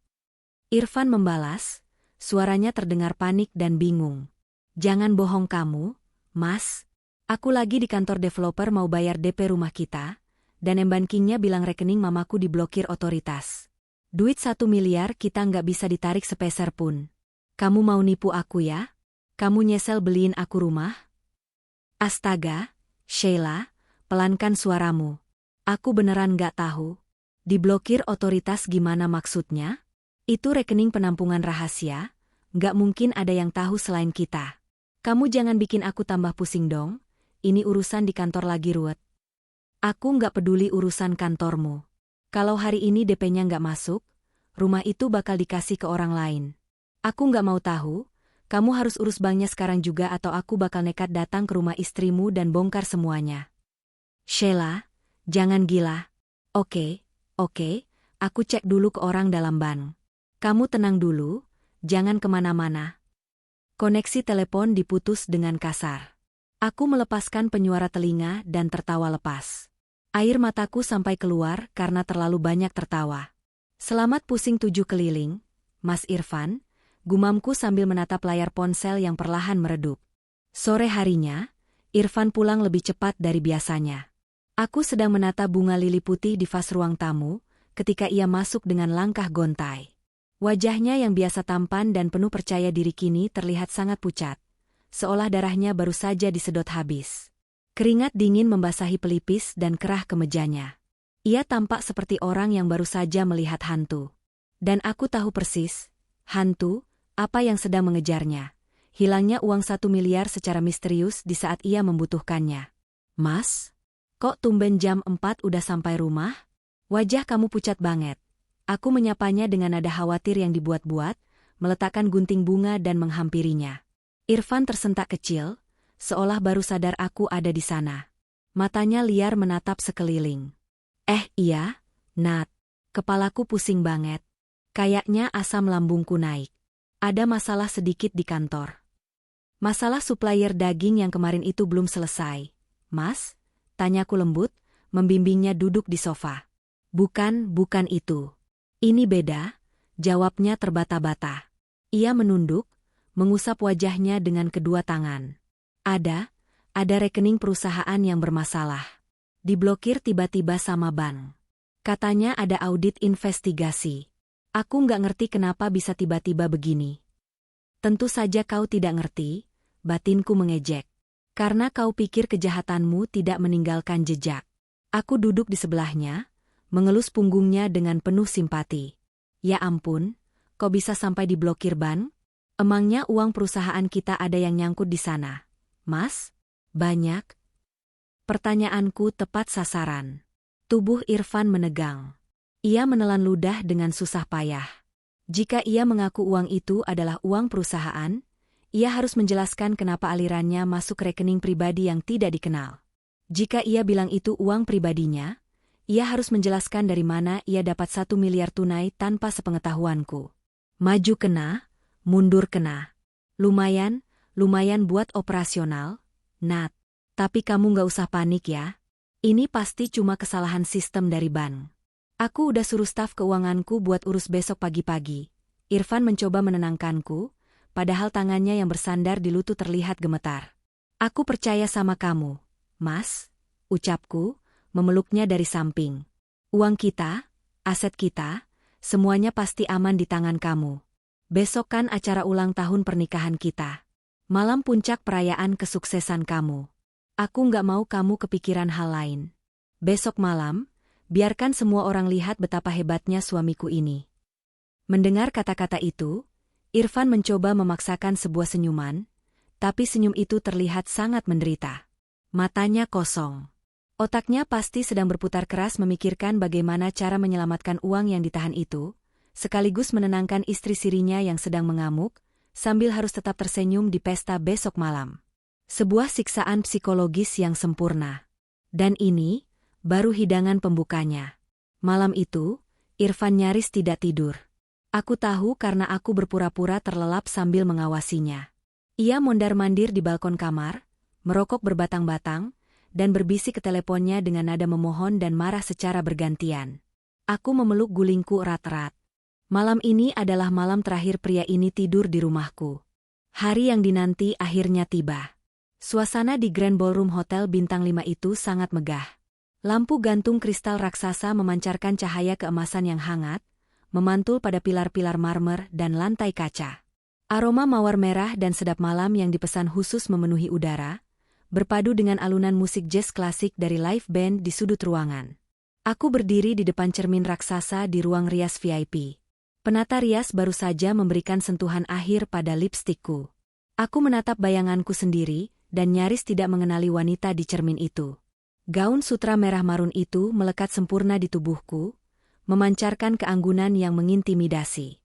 Irfan membalas, suaranya terdengar panik dan bingung. Jangan bohong kamu, Mas. Aku lagi di kantor developer mau bayar DP rumah kita, dan M-Bankingnya bilang rekening mamaku diblokir otoritas. Duit 1 miliar kita nggak bisa ditarik sepeser pun. Kamu mau nipu aku ya? Kamu nyesel beliin aku rumah? Astaga, Sheila, pelankan suaramu. Aku beneran nggak tahu. Diblokir otoritas gimana maksudnya? Itu rekening penampungan rahasia, nggak mungkin ada yang tahu selain kita. Kamu jangan bikin aku tambah pusing dong, ini urusan di kantor lagi ruwet. Aku nggak peduli urusan kantormu. Kalau hari ini DP-nya nggak masuk, rumah itu bakal dikasih ke orang lain. Aku nggak mau tahu, kamu harus urus banknya sekarang juga atau aku bakal nekat datang ke rumah istrimu dan bongkar semuanya. Sheila, jangan gila. Oke, aku cek dulu ke orang dalam bank. Kamu tenang dulu, jangan kemana-mana. Koneksi telepon diputus dengan kasar. Aku melepaskan penyuara telinga dan tertawa lepas. Air mataku sampai keluar karena terlalu banyak tertawa. Selamat pusing 7 keliling, Mas Irfan, gumamku sambil menatap layar ponsel yang perlahan meredup. Sore harinya, Irfan pulang lebih cepat dari biasanya. Aku sedang menata bunga lili putih di vas ruang tamu, ketika ia masuk dengan langkah gontai. Wajahnya yang biasa tampan dan penuh percaya diri kini terlihat sangat pucat, seolah darahnya baru saja disedot habis. Keringat dingin membasahi pelipis dan kerah kemejanya. Ia tampak seperti orang yang baru saja melihat hantu. Dan aku tahu persis, hantu, apa yang sedang mengejarnya. Hilangnya uang 1 miliar secara misterius di saat ia membutuhkannya. Mas, kok tumben jam 4 udah sampai rumah? Wajah kamu pucat banget. Aku menyapanya dengan nada khawatir yang dibuat-buat, meletakkan gunting bunga dan menghampirinya. Irfan tersentak kecil, seolah baru sadar aku ada di sana. Matanya liar menatap sekeliling. Iya, Nat. Kepalaku pusing banget. Kayaknya asam lambungku naik. Ada masalah sedikit di kantor. Masalah supplier daging yang kemarin itu belum selesai. Mas? Tanyaku lembut, membimbingnya duduk di sofa. Bukan itu. Ini beda, jawabnya terbata-bata. Ia menunduk, mengusap wajahnya dengan kedua tangan. Ada rekening perusahaan yang bermasalah. Diblokir tiba-tiba sama bank. Katanya ada audit investigasi. Aku nggak ngerti kenapa bisa tiba-tiba begini. Tentu saja kau tidak ngerti, batinku mengejek. Karena kau pikir kejahatanmu tidak meninggalkan jejak. Aku duduk di sebelahnya, mengelus punggungnya dengan penuh simpati. Ya ampun, kok bisa sampai diblokir ban? Emangnya uang perusahaan kita ada yang nyangkut di sana? Mas? Banyak? Pertanyaanku tepat sasaran. Tubuh Irfan menegang. Ia menelan ludah dengan susah payah. Jika ia mengaku uang itu adalah uang perusahaan, ia harus menjelaskan kenapa alirannya masuk rekening pribadi yang tidak dikenal. Jika ia bilang itu uang pribadinya, ia harus menjelaskan dari mana ia dapat 1 miliar tunai tanpa sepengetahuanku. Maju kena, mundur kena. Lumayan buat operasional, Nat. Tapi kamu nggak usah panik ya. Ini pasti cuma kesalahan sistem dari bank. Aku udah suruh staf keuanganku buat urus besok pagi-pagi. Irfan mencoba menenangkanku, padahal tangannya yang bersandar di lutut terlihat gemetar. Aku percaya sama kamu, Mas, ucapku, memeluknya dari samping. Uang kita, aset kita, semuanya pasti aman di tangan kamu. Besok kan acara ulang tahun pernikahan kita. Malam puncak perayaan kesuksesan kamu. Aku nggak mau kamu kepikiran hal lain. Besok malam, biarkan semua orang lihat betapa hebatnya suamiku ini. Mendengar kata-kata itu, Irfan mencoba memaksakan sebuah senyuman, tapi senyum itu terlihat sangat menderita. Matanya kosong. Otaknya pasti sedang berputar keras memikirkan bagaimana cara menyelamatkan uang yang ditahan itu, sekaligus menenangkan istri sirinya yang sedang mengamuk, sambil harus tetap tersenyum di pesta besok malam. Sebuah siksaan psikologis yang sempurna. Dan ini, baru hidangan pembukanya. Malam itu, Irfan nyaris tidak tidur. Aku tahu karena aku berpura-pura terlelap sambil mengawasinya. Ia mondar-mandir di balkon kamar, merokok berbatang-batang, dan berbisik ke teleponnya dengan nada memohon dan marah secara bergantian. Aku memeluk gulingku erat-erat. Malam ini adalah malam terakhir pria ini tidur di rumahku. Hari yang dinanti akhirnya tiba. Suasana di Grand Ballroom Hotel Bintang 5 itu sangat megah. Lampu gantung kristal raksasa memancarkan cahaya keemasan yang hangat, memantul pada pilar-pilar marmer dan lantai kaca. Aroma mawar merah dan sedap malam yang dipesan khusus memenuhi udara, berpadu dengan alunan musik jazz klasik dari live band di sudut ruangan. Aku berdiri di depan cermin raksasa di ruang rias VIP. Penata rias baru saja memberikan sentuhan akhir pada lipstikku. Aku menatap bayanganku sendiri, dan nyaris tidak mengenali wanita di cermin itu. Gaun sutra merah marun itu melekat sempurna di tubuhku, memancarkan keanggunan yang mengintimidasi.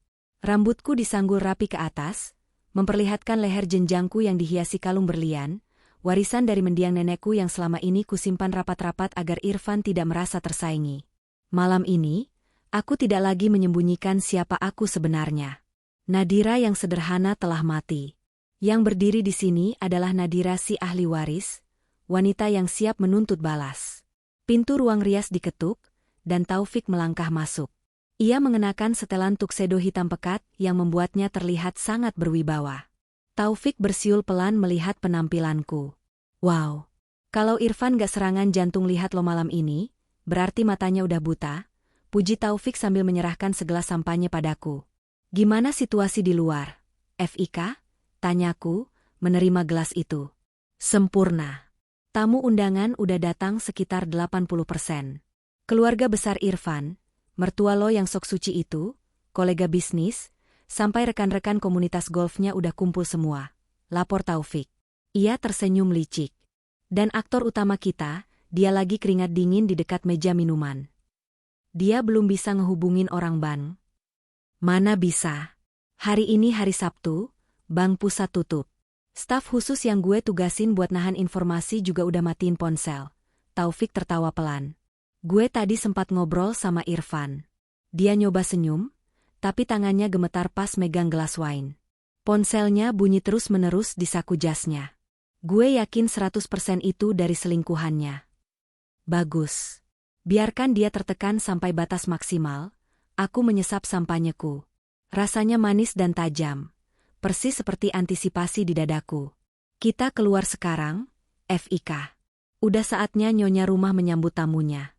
Rambutku disanggul rapi ke atas, memperlihatkan leher jenjangku yang dihiasi kalung berlian, warisan dari mendiang nenekku yang selama ini kusimpan rapat-rapat agar Irfan tidak merasa tersaingi. Malam ini, aku tidak lagi menyembunyikan siapa aku sebenarnya. Nadira yang sederhana telah mati. Yang berdiri di sini adalah Nadira si ahli waris, wanita yang siap menuntut balas. Pintu ruang rias diketuk, dan Taufik melangkah masuk. Ia mengenakan setelan tuxedo hitam pekat yang membuatnya terlihat sangat berwibawa. Taufik bersiul pelan melihat penampilanku. Wow, kalau Irfan gak serangan jantung lihat lo malam ini, berarti matanya udah buta, puji Taufik sambil menyerahkan segelas sampanye padaku. Gimana situasi di luar? FIK? Tanyaku, menerima gelas itu. Sempurna. Tamu undangan udah datang sekitar 80%. Keluarga besar Irfan, mertua lo yang sok suci itu, kolega bisnis, sampai rekan-rekan komunitas golfnya udah kumpul semua. Lapor Taufik. Ia tersenyum licik. Dan aktor utama kita, dia lagi keringat dingin di dekat meja minuman. Dia belum bisa ngehubungin orang bank. Mana bisa. Hari ini hari Sabtu, bank pusat tutup. Staf khusus yang gue tugasin buat nahan informasi juga udah matiin ponsel. Taufik tertawa pelan. Gue tadi sempat ngobrol sama Irfan. Dia nyoba senyum, tapi tangannya gemetar pas megang gelas wine. Ponselnya bunyi terus-menerus di saku jasnya. Gue yakin 100% itu dari selingkuhannya. Bagus. Biarkan dia tertekan sampai batas maksimal, aku menyesap sampanyeku. Rasanya manis dan tajam. Persis seperti antisipasi di dadaku. Kita keluar sekarang, FIK. Udah saatnya nyonya rumah menyambut tamunya.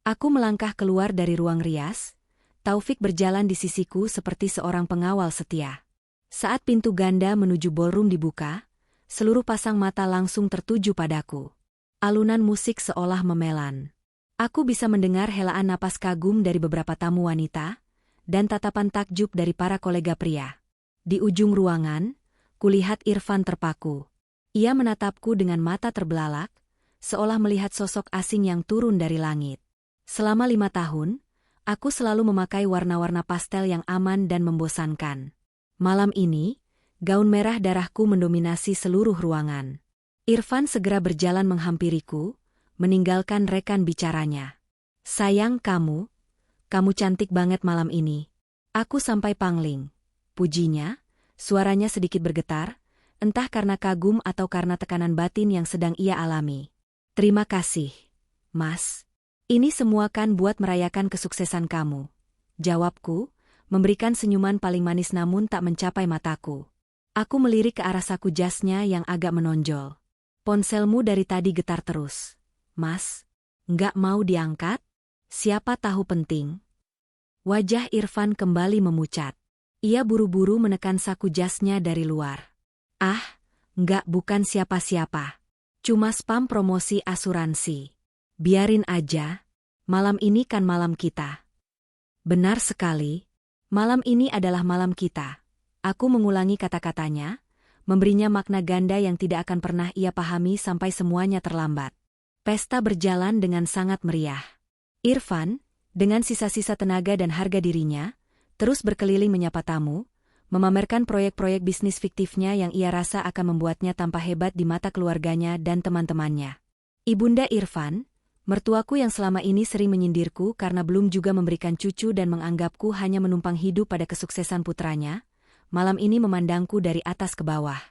Aku melangkah keluar dari ruang rias, Taufik berjalan di sisiku seperti seorang pengawal setia. Saat pintu ganda menuju ballroom dibuka, seluruh pasang mata langsung tertuju padaku. Alunan musik seolah memelan. Aku bisa mendengar helaan napas kagum dari beberapa tamu wanita, dan tatapan takjub dari para kolega pria. Di ujung ruangan, kulihat Irfan terpaku. Ia menatapku dengan mata terbelalak, seolah melihat sosok asing yang turun dari langit. Selama 5 tahun, aku selalu memakai warna-warna pastel yang aman dan membosankan. Malam ini, gaun merah darahku mendominasi seluruh ruangan. Irfan segera berjalan menghampiriku, meninggalkan rekan bicaranya. Sayang kamu cantik banget malam ini. Aku sampai pangling. Pujinya, suaranya sedikit bergetar, entah karena kagum atau karena tekanan batin yang sedang ia alami. Terima kasih, Mas. Ini semua kan buat merayakan kesuksesan kamu. Jawabku, memberikan senyuman paling manis namun tak mencapai mataku. Aku melirik ke arah saku jasnya yang agak menonjol. Ponselmu dari tadi getar terus. Mas, nggak mau diangkat? Siapa tahu penting. Wajah Irfan kembali memucat. Ia buru-buru menekan saku jasnya dari luar. Ah, bukan siapa-siapa. Cuma spam promosi asuransi. Biarin aja, malam ini kan malam kita. Benar sekali, malam ini adalah malam kita. Aku mengulangi kata-katanya, memberinya makna ganda yang tidak akan pernah ia pahami sampai semuanya terlambat. Pesta berjalan dengan sangat meriah. Irfan, dengan sisa-sisa tenaga dan harga dirinya, terus berkeliling menyapa tamu, memamerkan proyek-proyek bisnis fiktifnya yang ia rasa akan membuatnya tampak hebat di mata keluarganya dan teman-temannya. Ibunda Irfan, mertuaku yang selama ini sering menyindirku karena belum juga memberikan cucu dan menganggapku hanya menumpang hidup pada kesuksesan putranya, malam ini memandangku dari atas ke bawah.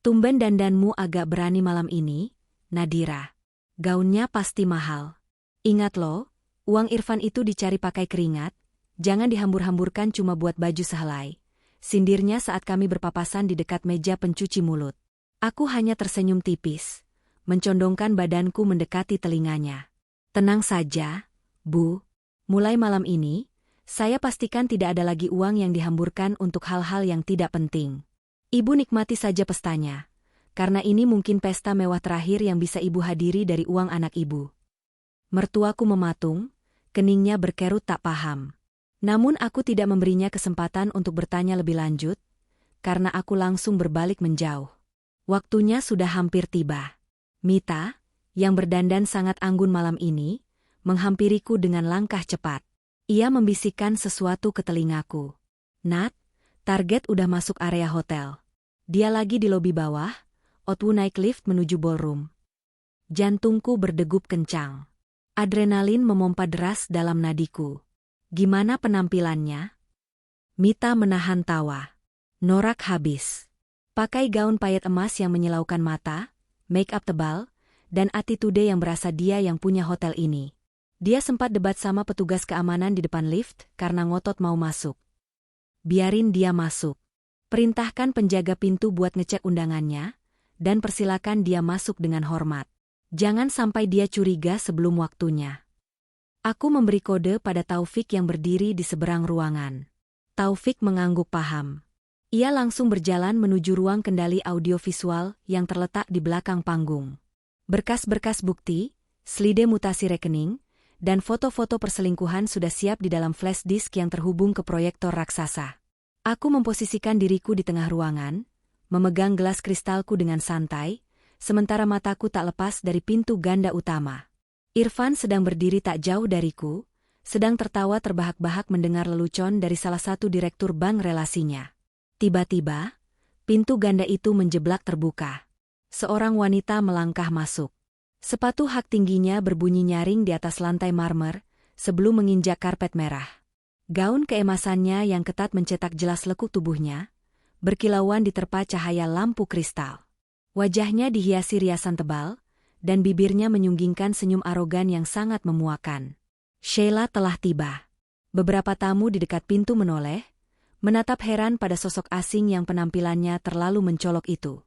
Tumben dandanmu agak berani malam ini, Nadira. Gaunnya pasti mahal. Ingat loh, uang Irfan itu dicari pakai keringat, jangan dihambur-hamburkan cuma buat baju sehelai. Sindirnya saat kami berpapasan di dekat meja pencuci mulut. Aku hanya tersenyum tipis, mencondongkan badanku mendekati telinganya. Tenang saja, Bu. Mulai malam ini, saya pastikan tidak ada lagi uang yang dihamburkan untuk hal-hal yang tidak penting. Ibu nikmati saja pestanya, karena ini mungkin pesta mewah terakhir yang bisa ibu hadiri dari uang anak ibu. Mertuaku mematung, keningnya berkerut tak paham. Namun aku tidak memberinya kesempatan untuk bertanya lebih lanjut, karena aku langsung berbalik menjauh. Waktunya sudah hampir tiba. Mita, yang berdandan sangat anggun malam ini, menghampiriku dengan langkah cepat. Ia membisikkan sesuatu ke telingaku. Nat, target udah masuk area hotel. Dia lagi di lobi bawah, Otwu naik lift menuju ballroom. Jantungku berdegup kencang. Adrenalin memompa deras dalam nadiku. Gimana penampilannya? Mita menahan tawa. Norak habis. Pakai gaun payet emas yang menyilaukan mata, make up tebal, dan attitude yang berasa dia yang punya hotel ini. Dia sempat debat sama petugas keamanan di depan lift karena ngotot mau masuk. Biarin dia masuk. Perintahkan penjaga pintu buat ngecek undangannya, dan persilakan dia masuk dengan hormat. Jangan sampai dia curiga sebelum waktunya. Aku memberi kode pada Taufik yang berdiri di seberang ruangan. Taufik mengangguk paham. Ia langsung berjalan menuju ruang kendali audiovisual yang terletak di belakang panggung. Berkas-berkas bukti, slide mutasi rekening, dan foto-foto perselingkuhan sudah siap di dalam flash disk yang terhubung ke proyektor raksasa. Aku memposisikan diriku di tengah ruangan, memegang gelas kristalku dengan santai, sementara mataku tak lepas dari pintu ganda utama. Irfan sedang berdiri tak jauh dariku, sedang tertawa terbahak-bahak mendengar lelucon dari salah satu direktur bank relasinya. Tiba-tiba, pintu ganda itu menjeblak terbuka. Seorang wanita melangkah masuk. Sepatu hak tingginya berbunyi nyaring di atas lantai marmer, sebelum menginjak karpet merah. Gaun keemasannya yang ketat mencetak jelas lekuk tubuhnya, berkilauan diterpa cahaya lampu kristal. Wajahnya dihiasi riasan tebal, dan bibirnya menyunggingkan senyum arogan yang sangat memuakan. Sheila telah tiba. Beberapa tamu di dekat pintu menoleh, menatap heran pada sosok asing yang penampilannya terlalu mencolok itu.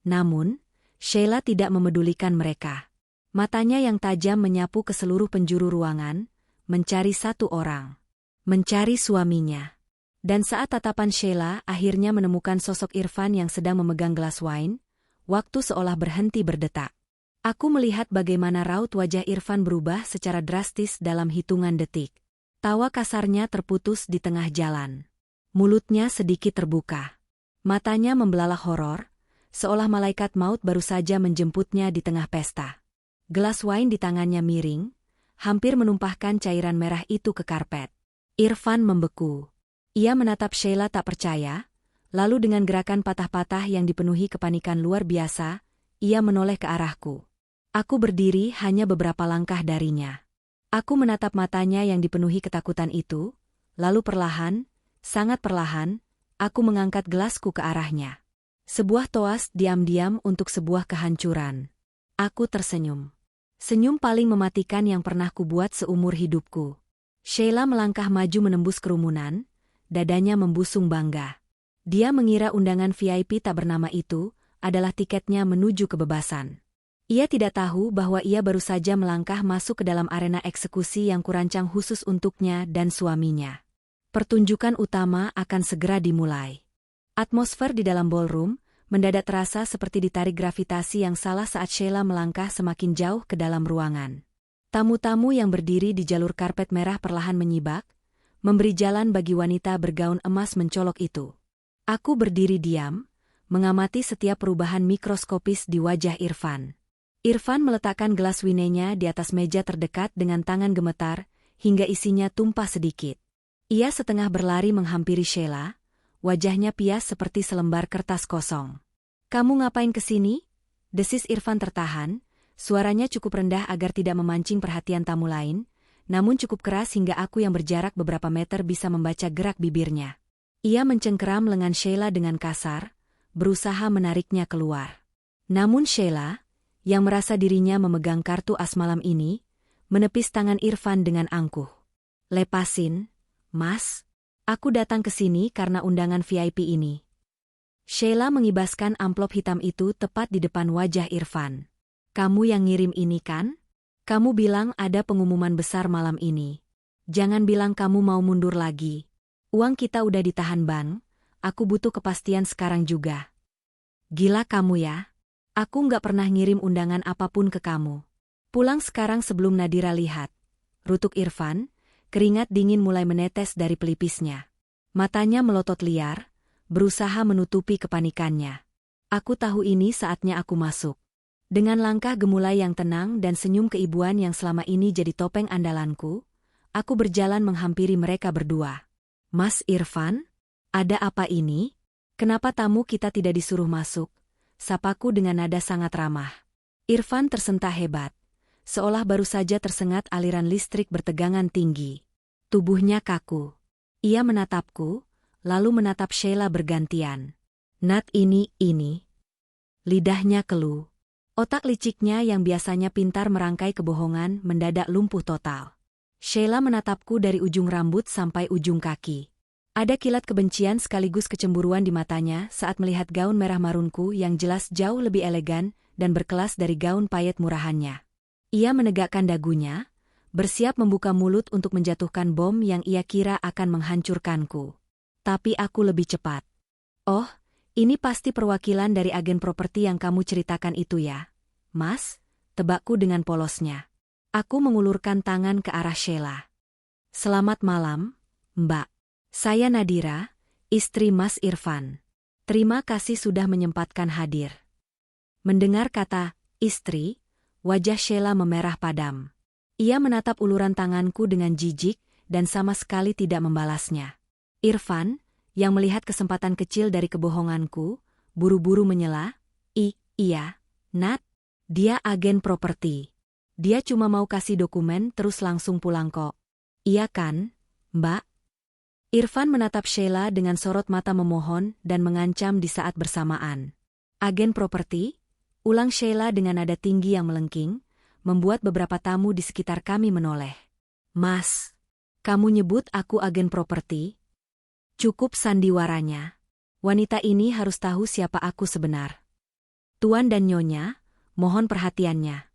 Namun, Sheila tidak memedulikan mereka. Matanya yang tajam menyapu ke seluruh penjuru ruangan, mencari satu orang. Mencari suaminya. Dan saat tatapan Sheila akhirnya menemukan sosok Irfan yang sedang memegang gelas wine, waktu seolah berhenti berdetak. Aku melihat bagaimana raut wajah Irfan berubah secara drastis dalam hitungan detik. Tawa kasarnya terputus di tengah jalan. Mulutnya sedikit terbuka. Matanya membelalak horor, seolah malaikat maut baru saja menjemputnya di tengah pesta. Gelas wine di tangannya miring, hampir menumpahkan cairan merah itu ke karpet. Irfan membeku. Ia menatap Sheila tak percaya, lalu dengan gerakan patah-patah yang dipenuhi kepanikan luar biasa, ia menoleh ke arahku. Aku berdiri hanya beberapa langkah darinya. Aku menatap matanya yang dipenuhi ketakutan itu, lalu perlahan, sangat perlahan, aku mengangkat gelasku ke arahnya. Sebuah toast diam-diam untuk sebuah kehancuran. Aku tersenyum. Senyum paling mematikan yang pernah kubuat seumur hidupku. Sheila melangkah maju menembus kerumunan, dadanya membusung bangga. Dia mengira undangan VIP tak bernama itu adalah tiketnya menuju kebebasan. Ia tidak tahu bahwa ia baru saja melangkah masuk ke dalam arena eksekusi yang kurancang khusus untuknya dan suaminya. Pertunjukan utama akan segera dimulai. Atmosfer di dalam ballroom mendadak terasa seperti ditarik gravitasi yang salah saat Sheila melangkah semakin jauh ke dalam ruangan. Tamu-tamu yang berdiri di jalur karpet merah perlahan menyibak, memberi jalan bagi wanita bergaun emas mencolok itu. Aku berdiri diam, mengamati setiap perubahan mikroskopis di wajah Irfan. Irfan meletakkan gelas winenya di atas meja terdekat dengan tangan gemetar, hingga isinya tumpah sedikit. Ia setengah berlari menghampiri Sheila, wajahnya pias seperti selembar kertas kosong. "Kamu ngapain kesini?" desis Irfan tertahan, suaranya cukup rendah agar tidak memancing perhatian tamu lain, namun cukup keras hingga aku yang berjarak beberapa meter bisa membaca gerak bibirnya. Ia mencengkeram lengan Sheila dengan kasar, berusaha menariknya keluar. Namun Sheila, yang merasa dirinya memegang kartu as malam ini, menepis tangan Irfan dengan angkuh. "Lepasin, Mas. Aku datang ke sini karena undangan VIP ini." Sheila mengibaskan amplop hitam itu tepat di depan wajah Irfan. "Kamu yang ngirim ini kan? Kamu bilang ada pengumuman besar malam ini. Jangan bilang kamu mau mundur lagi. Uang kita udah ditahan bank, aku butuh kepastian sekarang juga." "Gila kamu ya? Aku nggak pernah ngirim undangan apapun ke kamu. Pulang sekarang sebelum Nadira lihat." Rutuk Irfan, keringat dingin mulai menetes dari pelipisnya. Matanya melotot liar, berusaha menutupi kepanikannya. "Aku tahu ini saatnya aku masuk." Dengan langkah gemulai yang tenang dan senyum keibuan yang selama ini jadi topeng andalanku, aku berjalan menghampiri mereka berdua. "Mas Irfan? Ada apa ini? Kenapa tamu kita tidak disuruh masuk?" sapaku dengan nada sangat ramah. Irfan tersentak hebat, seolah baru saja tersengat aliran listrik bertegangan tinggi. Tubuhnya kaku. Ia menatapku, lalu menatap Sheila bergantian. "Nat ini." Lidahnya keluh. Otak liciknya yang biasanya pintar merangkai kebohongan mendadak lumpuh total. Sheila menatapku dari ujung rambut sampai ujung kaki. Ada kilat kebencian sekaligus kecemburuan di matanya saat melihat gaun merah marunku yang jelas jauh lebih elegan dan berkelas dari gaun payet murahannya. Ia menegakkan dagunya, bersiap membuka mulut untuk menjatuhkan bom yang ia kira akan menghancurkanku. Tapi aku lebih cepat. "Oh, ini pasti perwakilan dari agen properti yang kamu ceritakan itu ya, Mas?" tebakku dengan polosnya. Aku mengulurkan tangan ke arah Sheila. "Selamat malam, Mbak. Saya Nadira, istri Mas Irfan. Terima kasih sudah menyempatkan hadir." Mendengar kata istri, wajah Sheila memerah padam. Ia menatap uluran tanganku dengan jijik dan sama sekali tidak membalasnya. Irfan, yang melihat kesempatan kecil dari kebohonganku, buru-buru menyela, Iya, Nat, dia agen properti. Dia cuma mau kasih dokumen terus langsung pulang kok." "Iya kan, Mbak?" Irfan menatap Sheila dengan sorot mata memohon dan mengancam di saat bersamaan. "Agen properti?" ulang Sheila dengan nada tinggi yang melengking, membuat beberapa tamu di sekitar kami menoleh. "Mas, kamu nyebut aku agen properti?" Cukup sandiwaranya. Wanita ini harus tahu siapa aku sebenar. "Tuan dan Nyonya, mohon perhatiannya."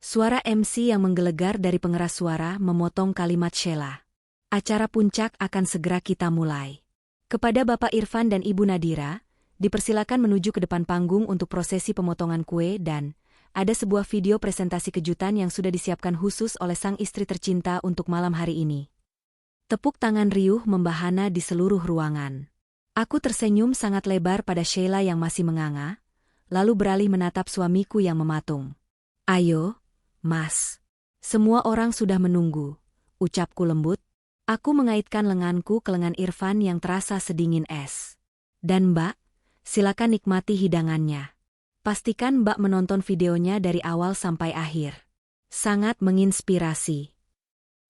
Suara MC yang menggelegar dari pengeras suara memotong kalimat Sheila. "Acara puncak akan segera kita mulai. Kepada Bapak Irfan dan Ibu Nadira, dipersilakan menuju ke depan panggung untuk prosesi pemotongan kue dan ada sebuah video presentasi kejutan yang sudah disiapkan khusus oleh sang istri tercinta untuk malam hari ini." Tepuk tangan riuh membahana di seluruh ruangan. Aku tersenyum sangat lebar pada Sheila yang masih menganga, lalu beralih menatap suamiku yang mematung. "Ayo, Mas. Semua orang sudah menunggu," ucapku lembut. Aku mengaitkan lenganku ke lengan Irfan yang terasa sedingin es. "Dan Mbak, silakan nikmati hidangannya. Pastikan Mbak menonton videonya dari awal sampai akhir. Sangat menginspirasi."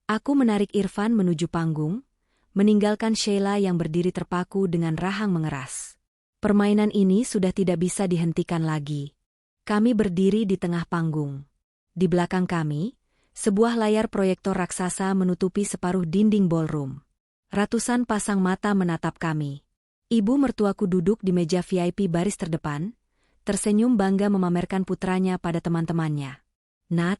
Aku menarik Irfan menuju panggung, meninggalkan Sheila yang berdiri terpaku dengan rahang mengeras. Permainan ini sudah tidak bisa dihentikan lagi. Kami berdiri di tengah panggung. Di belakang kami, sebuah layar proyektor raksasa menutupi separuh dinding ballroom. Ratusan pasang mata menatap kami. Ibu mertuaku duduk di meja VIP baris terdepan, tersenyum bangga memamerkan putranya pada teman-temannya. "Nat,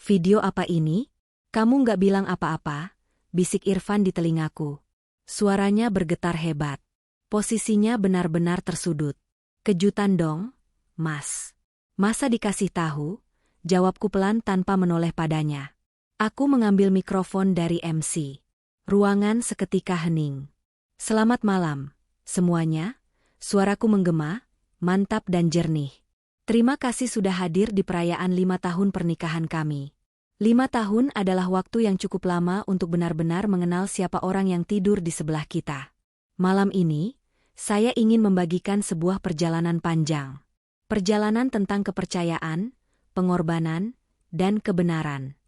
video apa ini? Kamu nggak bilang apa-apa?" bisik Irfan di telingaku. Suaranya bergetar hebat. Posisinya benar-benar tersudut. "Kejutan dong, Mas." "Masa dikasih tahu?" jawabku pelan tanpa menoleh padanya. Aku mengambil mikrofon dari MC. Ruangan seketika hening. "Selamat malam, semuanya." Suaraku menggema, mantap dan jernih. "Terima kasih sudah hadir di perayaan 5 tahun pernikahan kami. 5 tahun adalah waktu yang cukup lama untuk benar-benar mengenal siapa orang yang tidur di sebelah kita. Malam ini, saya ingin membagikan sebuah perjalanan panjang. Perjalanan tentang kepercayaan, pengorbanan, dan kebenaran."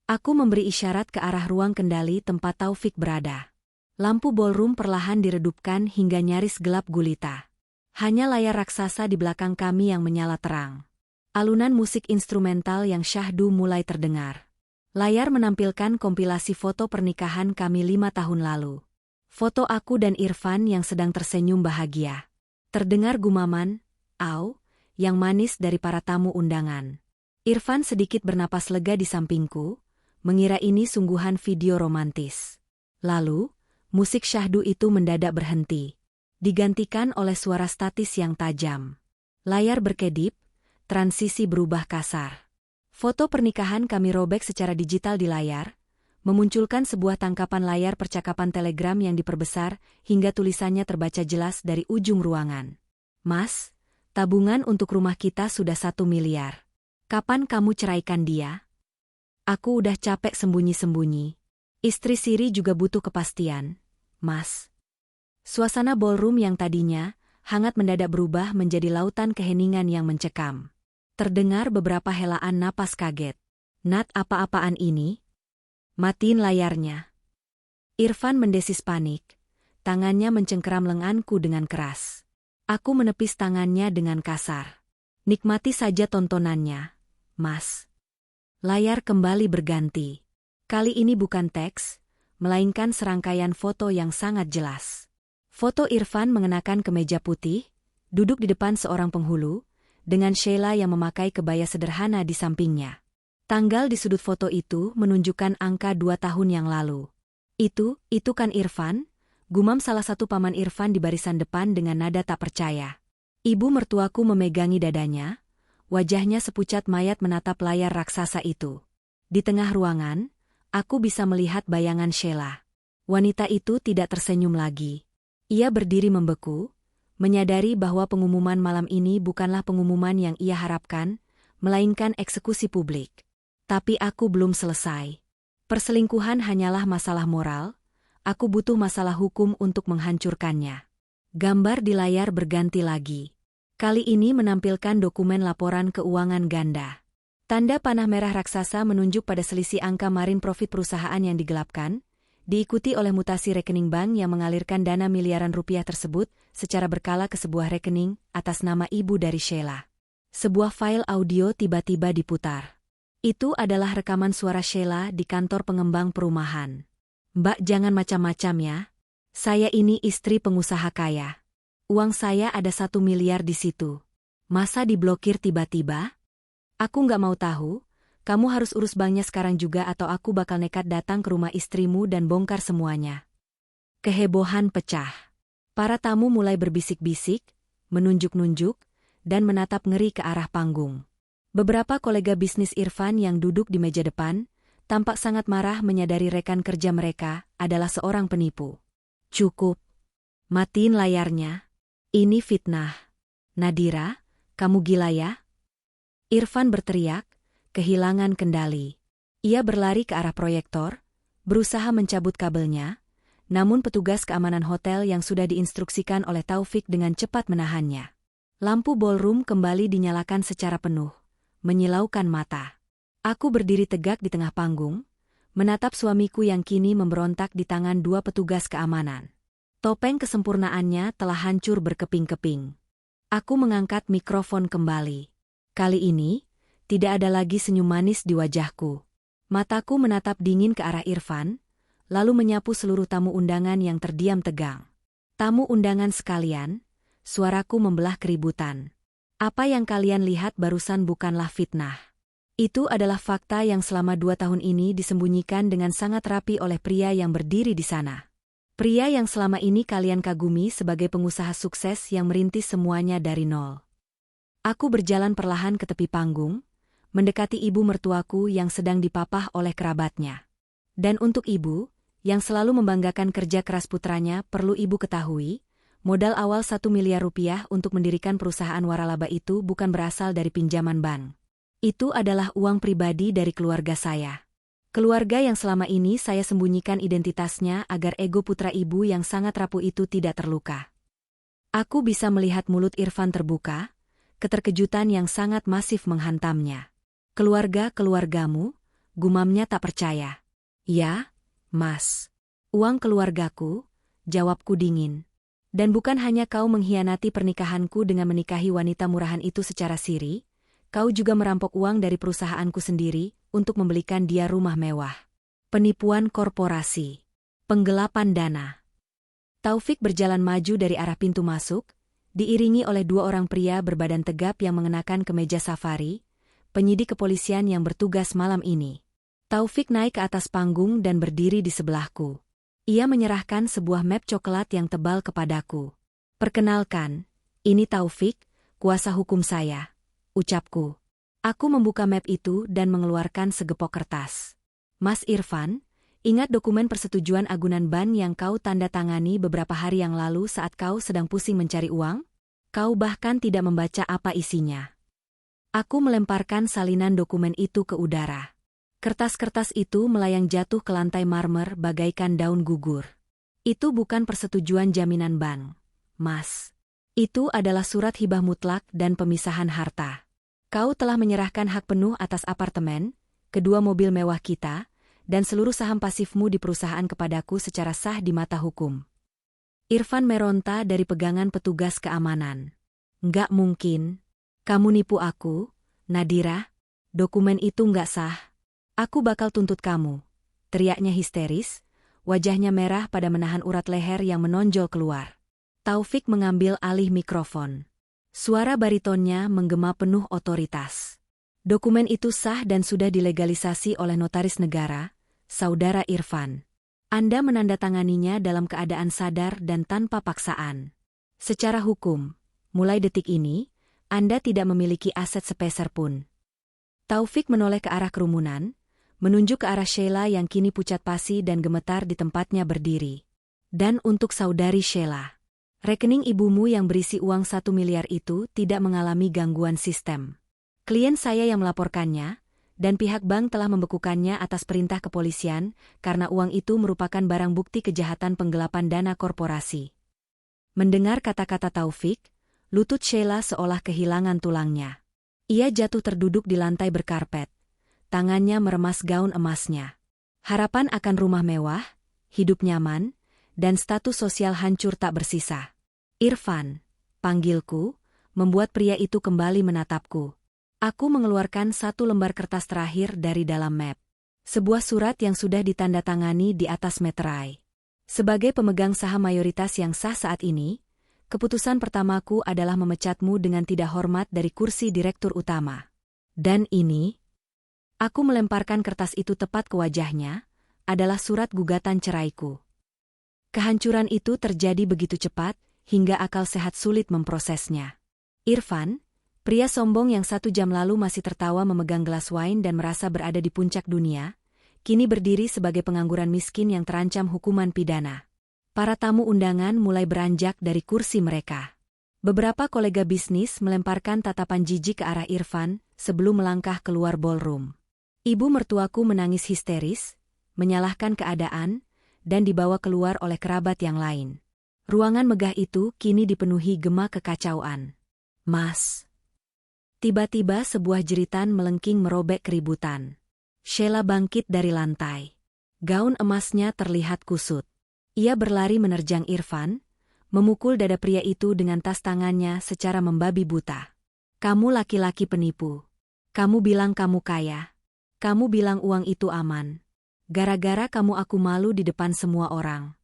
Aku memberi isyarat ke arah ruang kendali tempat Taufik berada. Lampu ballroom perlahan diredupkan hingga nyaris gelap gulita. Hanya layar raksasa di belakang kami yang menyala terang. Alunan musik instrumental yang syahdu mulai terdengar. Layar menampilkan kompilasi foto pernikahan kami 5 tahun lalu. Foto aku dan Irfan yang sedang tersenyum bahagia. Terdengar gumaman, "Au," yang manis dari para tamu undangan. Irfan sedikit bernapas lega di sampingku, mengira ini sungguhan video romantis. Lalu, musik syahdu itu mendadak berhenti. Digantikan oleh suara statis yang tajam. Layar berkedip, transisi berubah kasar. Foto pernikahan kami robek secara digital di layar, memunculkan sebuah tangkapan layar percakapan Telegram yang diperbesar hingga tulisannya terbaca jelas dari ujung ruangan. "Mas, tabungan untuk rumah kita sudah 1 miliar. Kapan kamu ceraikan dia? Aku udah capek sembunyi-sembunyi. Istri Siri juga butuh kepastian, Mas." Suasana ballroom yang tadinya hangat mendadak berubah menjadi lautan keheningan yang mencekam. Terdengar beberapa helaan napas kaget. "Nat, apa-apaan ini? Matiin layarnya." Irfan mendesis panik. Tangannya mencengkeram lenganku dengan keras. Aku menepis tangannya dengan kasar. "Nikmati saja tontonannya, Mas." Layar kembali berganti. Kali ini bukan teks, melainkan serangkaian foto yang sangat jelas. Foto Irfan mengenakan kemeja putih, duduk di depan seorang penghulu, dengan Sheila yang memakai kebaya sederhana di sampingnya. Tanggal di sudut foto itu menunjukkan angka 2 tahun yang lalu. Itu kan Irfan?" Gumam salah satu paman Irfan di barisan depan dengan nada tak percaya. Ibu mertuaku memegangi dadanya, wajahnya sepucat mayat menatap layar raksasa itu. Di tengah ruangan, aku bisa melihat bayangan Sheila. Wanita itu tidak tersenyum lagi. Ia berdiri membeku, menyadari bahwa pengumuman malam ini bukanlah pengumuman yang ia harapkan, melainkan eksekusi publik. Tapi aku belum selesai. Perselingkuhan hanyalah masalah moral, aku butuh masalah hukum untuk menghancurkannya. Gambar di layar berganti lagi. Kali ini menampilkan dokumen laporan keuangan ganda. Tanda panah merah raksasa menunjuk pada selisih angka margin profit perusahaan yang digelapkan, diikuti oleh mutasi rekening bank yang mengalirkan dana miliaran rupiah tersebut secara berkala ke sebuah rekening atas nama ibu dari Sheila. Sebuah file audio tiba-tiba diputar. Itu adalah rekaman suara Sheila di kantor pengembang perumahan. "Mbak, jangan macam-macam ya. Saya ini istri pengusaha kaya. Uang saya ada 1 miliar di situ. Masa diblokir tiba-tiba? Aku nggak mau tahu. Kamu harus urus banknya sekarang juga atau aku bakal nekat datang ke rumah istrimu dan bongkar semuanya." Kehebohan pecah. Para tamu mulai berbisik-bisik, menunjuk-nunjuk, dan menatap ngeri ke arah panggung. Beberapa kolega bisnis Irfan yang duduk di meja depan, tampak sangat marah menyadari rekan kerja mereka adalah seorang penipu. "Cukup. Matiin layarnya. Ini fitnah. Nadira, kamu gila ya?" Irfan berteriak, kehilangan kendali. Ia berlari ke arah proyektor, berusaha mencabut kabelnya, namun petugas keamanan hotel yang sudah diinstruksikan oleh Taufik dengan cepat menahannya. Lampu ballroom kembali dinyalakan secara penuh, menyilaukan mata. Aku berdiri tegak di tengah panggung, menatap suamiku yang kini memberontak di tangan 2 petugas keamanan. Topeng kesempurnaannya telah hancur berkeping-keping. Aku mengangkat mikrofon kembali. Kali ini, tidak ada lagi senyum manis di wajahku. Mataku menatap dingin ke arah Irfan, lalu menyapu seluruh tamu undangan yang terdiam tegang. "Tamu undangan sekalian," suaraku membelah keributan. "Apa yang kalian lihat barusan bukanlah fitnah. Itu adalah fakta yang selama 2 tahun ini disembunyikan dengan sangat rapi oleh pria yang berdiri di sana. Pria yang selama ini kalian kagumi sebagai pengusaha sukses yang merintis semuanya dari nol." Aku berjalan perlahan ke tepi panggung, mendekati ibu mertuaku yang sedang dipapah oleh kerabatnya. Dan untuk ibu, yang selalu membanggakan kerja keras putranya, perlu ibu ketahui, modal awal 1 miliar rupiah untuk mendirikan perusahaan waralaba itu bukan berasal dari pinjaman bank. Itu adalah uang pribadi dari keluarga saya. Keluarga yang selama ini saya sembunyikan identitasnya agar ego putra ibu yang sangat rapuh itu tidak terluka. Aku bisa melihat mulut Irfan terbuka, keterkejutan yang sangat masif menghantamnya. "Keluargamu?" gumamnya tak percaya. "Ya, Mas. Uang keluargaku," jawabku dingin. Dan bukan hanya kau mengkhianati pernikahanku dengan menikahi wanita murahan itu secara siri, kau juga merampok uang dari perusahaanku sendiri untuk membelikan dia rumah mewah. Penipuan korporasi. Penggelapan dana. Taufik berjalan maju dari arah pintu masuk, diiringi oleh dua orang pria berbadan tegap yang mengenakan kemeja safari, penyidik kepolisian yang bertugas malam ini. Taufik naik ke atas panggung dan berdiri di sebelahku. Ia menyerahkan sebuah map coklat yang tebal kepadaku. "Perkenalkan, ini Taufik, kuasa hukum saya," ucapku. Aku membuka map itu dan mengeluarkan segepok kertas. "Mas Irfan, ingat dokumen persetujuan agunan ban yang kau tanda tangani beberapa hari yang lalu saat kau sedang pusing mencari uang? Kau bahkan tidak membaca apa isinya." Aku melemparkan salinan dokumen itu ke udara. Kertas-kertas itu melayang jatuh ke lantai marmer bagaikan daun gugur. "Itu bukan persetujuan jaminan bank, Mas. Itu adalah surat hibah mutlak dan pemisahan harta. Kau telah menyerahkan hak penuh atas apartemen, kedua mobil mewah kita, dan seluruh saham pasifmu di perusahaan kepadaku secara sah di mata hukum." Irfan meronta dari pegangan petugas keamanan. "Nggak mungkin. Kamu nipu aku, Nadira. Dokumen itu nggak sah. Aku bakal tuntut kamu," teriaknya histeris, wajahnya merah pada menahan urat leher yang menonjol keluar. Taufik mengambil alih mikrofon. Suara baritonnya menggema penuh otoritas. "Dokumen itu sah dan sudah dilegalisasi oleh notaris negara, Saudara Irfan. Anda menandatanganinya dalam keadaan sadar dan tanpa paksaan. Secara hukum, mulai detik ini, Anda tidak memiliki aset sepeser pun." Taufik menoleh ke arah kerumunan, menunjuk ke arah Sheila yang kini pucat pasi dan gemetar di tempatnya berdiri. "Dan untuk Saudari Sheila, rekening ibumu yang berisi uang 1 miliar itu tidak mengalami gangguan sistem. Klien saya yang melaporkannya, dan pihak bank telah membekukannya atas perintah kepolisian karena uang itu merupakan barang bukti kejahatan penggelapan dana korporasi." Mendengar kata-kata Taufik, lutut Sheila seolah kehilangan tulangnya. Ia jatuh terduduk di lantai berkarpet. Tangannya meremas gaun emasnya. Harapan akan rumah mewah, hidup nyaman, dan status sosial hancur tak bersisa. "Irfan," panggilku, membuat pria itu kembali menatapku. Aku mengeluarkan satu lembar kertas terakhir dari dalam map. Sebuah surat yang sudah ditandatangani di atas meterai. "Sebagai pemegang saham mayoritas yang sah saat ini, keputusan pertamaku adalah memecatmu dengan tidak hormat dari kursi direktur utama. Dan ini..." Aku melemparkan kertas itu tepat ke wajahnya, adalah surat gugatan ceraiku. Kehancuran itu terjadi begitu cepat, hingga akal sehat sulit memprosesnya. Irfan, pria sombong yang 1 jam lalu masih tertawa memegang gelas wine dan merasa berada di puncak dunia, kini berdiri sebagai pengangguran miskin yang terancam hukuman pidana. Para tamu undangan mulai beranjak dari kursi mereka. Beberapa kolega bisnis melemparkan tatapan jijik ke arah Irfan sebelum melangkah keluar ballroom. Ibu mertuaku menangis histeris, menyalahkan keadaan, dan dibawa keluar oleh kerabat yang lain. Ruangan megah itu kini dipenuhi gema kekacauan. "Mas!" Tiba-tiba sebuah jeritan melengking merobek keributan. Sheila bangkit dari lantai. Gaun emasnya terlihat kusut. Ia berlari menerjang Irfan, memukul dada pria itu dengan tas tangannya secara membabi buta. "Kamu laki-laki penipu. Kamu bilang kamu kaya. Kamu bilang uang itu aman. Gara-gara kamu aku malu di depan semua orang.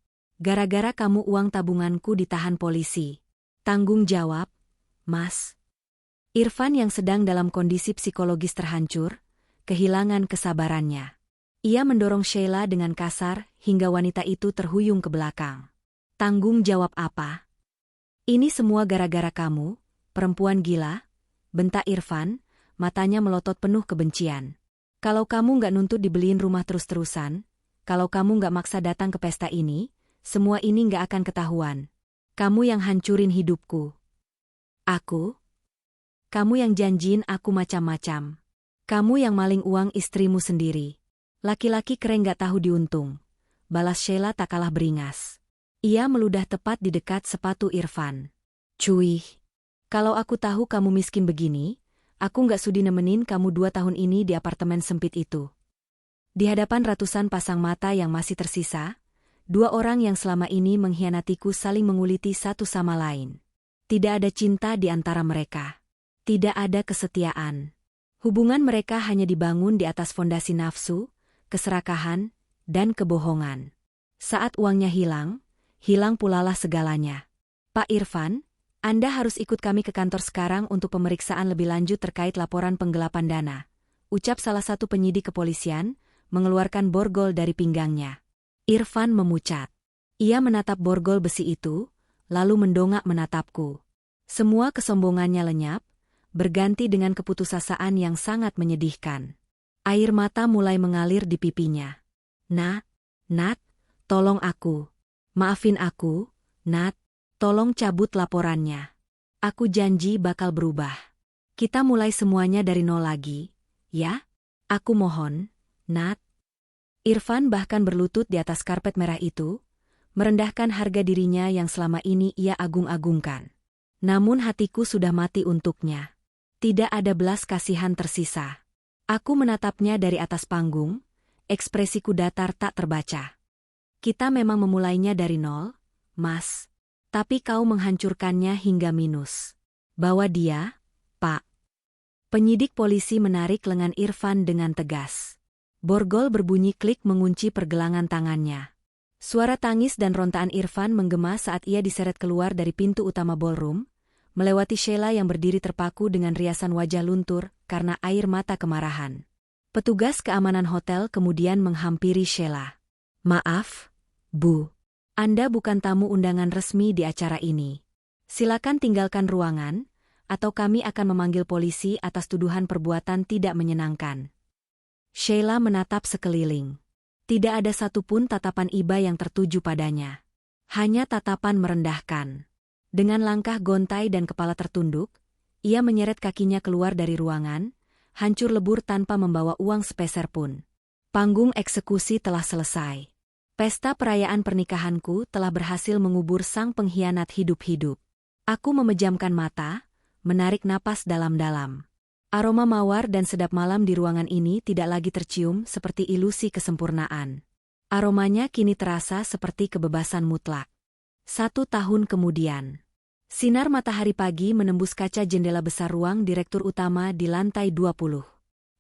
Gara-gara kamu uang tabunganku ditahan polisi. Tanggung jawab, Mas." Irfan yang sedang dalam kondisi psikologis terhancur, kehilangan kesabarannya. Ia mendorong Sheila dengan kasar hingga wanita itu terhuyung ke belakang. "Tanggung jawab apa? Ini semua gara-gara kamu, perempuan gila," bentak Irfan, matanya melotot penuh kebencian. "Kalau kamu nggak nuntut dibeliin rumah terus-terusan, kalau kamu nggak maksa datang ke pesta ini, semua ini nggak akan ketahuan. Kamu yang hancurin hidupku." "Aku? Kamu yang janjiin aku macam-macam. Kamu yang maling uang istrimu sendiri. Laki-laki keren nggak tahu diuntung," balas Sheila tak kalah beringas. Ia meludah tepat di dekat sepatu Irfan. "Cuy, kalau aku tahu kamu miskin begini, aku nggak sudi nemenin kamu 2 tahun ini di apartemen sempit itu." Di hadapan ratusan pasang mata yang masih tersisa, Dua orang yang selama ini mengkhianatiku saling menguliti satu sama lain. Tidak ada cinta di antara mereka. Tidak ada kesetiaan. Hubungan mereka hanya dibangun di atas fondasi nafsu, keserakahan, dan kebohongan. Saat uangnya hilang pulalah segalanya. Pak Irfan, Anda harus ikut kami ke kantor sekarang untuk pemeriksaan lebih lanjut terkait laporan penggelapan dana, ucap salah satu penyidik kepolisian, mengeluarkan borgol dari pinggangnya. Irfan memucat. Ia menatap borgol besi itu, lalu mendongak menatapku. Semua kesombongannya lenyap, berganti dengan keputusasaan yang sangat menyedihkan. Air mata mulai mengalir di pipinya. Nat, tolong aku. Maafin aku, Nat. Tolong cabut laporannya. Aku janji bakal berubah. Kita mulai semuanya dari nol lagi, ya? Aku mohon, Nat. Irfan bahkan berlutut di atas karpet merah itu, merendahkan harga dirinya yang selama ini ia agung-agungkan. Namun hatiku sudah mati untuknya. Tidak ada belas kasihan tersisa. Aku menatapnya dari atas panggung, ekspresiku datar tak terbaca. Kita memang memulainya dari nol, Mas. Tapi kau menghancurkannya hingga minus. Bawa dia, Pak. Penyidik polisi menarik lengan Irfan dengan tegas. Borgol berbunyi klik mengunci pergelangan tangannya. Suara tangis dan rontaan Irfan menggema saat ia diseret keluar dari pintu utama ballroom, melewati Sheila yang berdiri terpaku dengan riasan wajah luntur karena air mata kemarahan. Petugas keamanan hotel kemudian menghampiri Sheila. Maaf, Bu. Anda bukan tamu undangan resmi di acara ini. Silakan tinggalkan ruangan, atau kami akan memanggil polisi atas tuduhan perbuatan tidak menyenangkan. Sheila menatap sekeliling. Tidak ada satupun tatapan iba yang tertuju padanya. Hanya tatapan merendahkan. Dengan langkah gontai dan kepala tertunduk, ia menyeret kakinya keluar dari ruangan, hancur lebur tanpa membawa uang sepeser pun. Panggung eksekusi telah selesai. Pesta perayaan pernikahanku telah berhasil mengubur sang pengkhianat hidup-hidup. Aku memejamkan mata, menarik napas dalam-dalam. Aroma mawar dan sedap malam di ruangan ini tidak lagi tercium seperti ilusi kesempurnaan. Aromanya kini terasa seperti kebebasan mutlak. 1 tahun kemudian. Sinar matahari pagi menembus kaca jendela besar ruang direktur utama di lantai 20.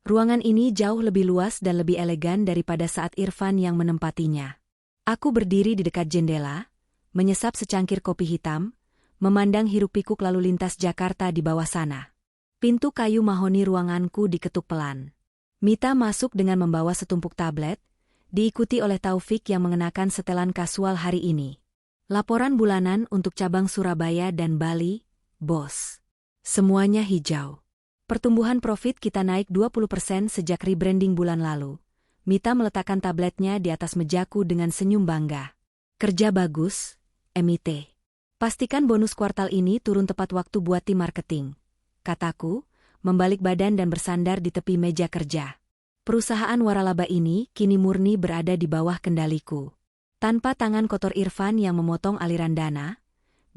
Ruangan ini jauh lebih luas dan lebih elegan daripada saat Irfan yang menempatinya. Aku berdiri di dekat jendela, menyesap secangkir kopi hitam, memandang hiruk-pikuk lalu lintas Jakarta di bawah sana. Pintu kayu mahoni ruanganku diketuk pelan. Mita masuk dengan membawa setumpuk tablet, diikuti oleh Taufik yang mengenakan setelan kasual hari ini. Laporan bulanan untuk cabang Surabaya dan Bali, bos. Semuanya hijau. Pertumbuhan profit kita naik 20% sejak rebranding bulan lalu. Mita meletakkan tabletnya di atas mejaku dengan senyum bangga. Kerja bagus, MIT. Pastikan bonus kuartal ini turun tepat waktu buat tim marketing, kataku, membalik badan dan bersandar di tepi meja kerja. Perusahaan waralaba ini kini murni berada di bawah kendaliku. Tanpa tangan kotor Irfan yang memotong aliran dana,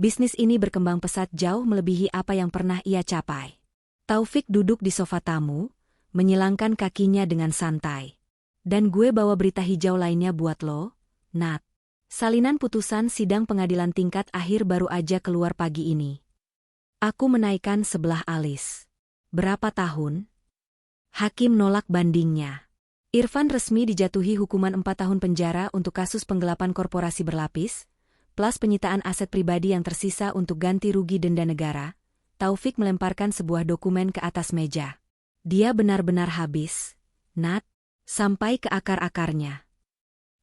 bisnis ini berkembang pesat jauh melebihi apa yang pernah ia capai. Taufik duduk di sofa tamu, menyilangkan kakinya dengan santai. Dan gue bawa berita hijau lainnya buat lo, Nat. Salinan putusan sidang pengadilan tingkat akhir baru aja keluar pagi ini. Aku menaikkan sebelah alis. Berapa tahun? Hakim nolak bandingnya. Irfan resmi dijatuhi hukuman 4 tahun penjara untuk kasus penggelapan korporasi berlapis, plus penyitaan aset pribadi yang tersisa untuk ganti rugi denda negara. Taufik melemparkan sebuah dokumen ke atas meja. Dia benar-benar habis, Nat. Sampai ke akar-akarnya.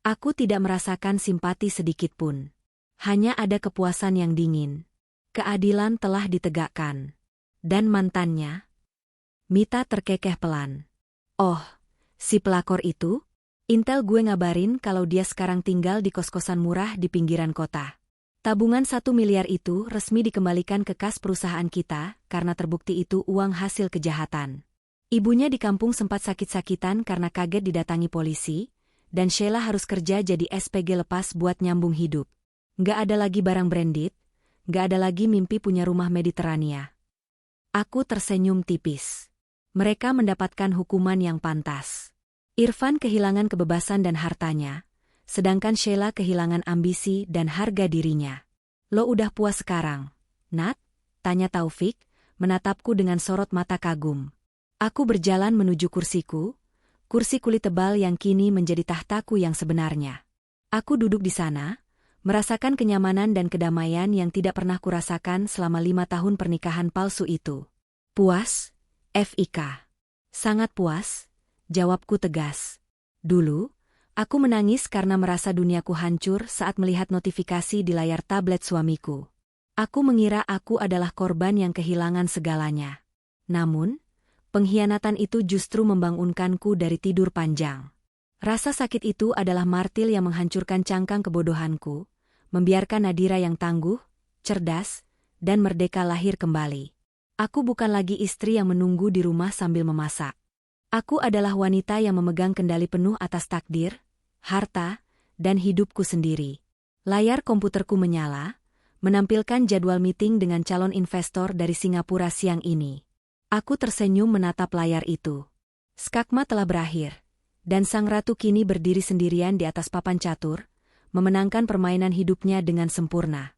Aku tidak merasakan simpati sedikitpun. Hanya ada kepuasan yang dingin. Keadilan telah ditegakkan. Dan mantannya? Mita terkekeh pelan. Oh, si pelakor itu? Intel gue ngabarin kalau dia sekarang tinggal di kos-kosan murah di pinggiran kota. Tabungan 1 miliar itu resmi dikembalikan ke kas perusahaan kita karena terbukti itu uang hasil kejahatan. Ibunya di kampung sempat sakit-sakitan karena kaget didatangi polisi, dan Sheila harus kerja jadi SPG lepas buat nyambung hidup. Nggak ada lagi barang branded, nggak ada lagi mimpi punya rumah Mediterania. Aku tersenyum tipis. Mereka mendapatkan hukuman yang pantas. Irfan kehilangan kebebasan dan hartanya, sedangkan Sheila kehilangan ambisi dan harga dirinya. Lo udah puas sekarang, Nat? Tanya Taufik, menatapku dengan sorot mata kagum. Aku berjalan menuju kursiku, kursi kulit tebal yang kini menjadi tahtaku yang sebenarnya. Aku duduk di sana, merasakan kenyamanan dan kedamaian yang tidak pernah kurasakan selama 5 tahun pernikahan palsu itu. Puas? Fik. Sangat puas, jawabku tegas. Dulu, aku menangis karena merasa duniaku hancur saat melihat notifikasi di layar tablet suamiku. Aku mengira aku adalah korban yang kehilangan segalanya. Namun, pengkhianatan itu justru membangunkanku dari tidur panjang. Rasa sakit itu adalah martil yang menghancurkan cangkang kebodohanku, membiarkan Nadira yang tangguh, cerdas, dan merdeka lahir kembali. Aku bukan lagi istri yang menunggu di rumah sambil memasak. Aku adalah wanita yang memegang kendali penuh atas takdir, harta, dan hidupku sendiri. Layar komputerku menyala, menampilkan jadwal meeting dengan calon investor dari Singapura siang ini. Aku tersenyum menatap layar itu. Skakma telah berakhir, dan sang ratu kini berdiri sendirian di atas papan catur, memenangkan permainan hidupnya dengan sempurna.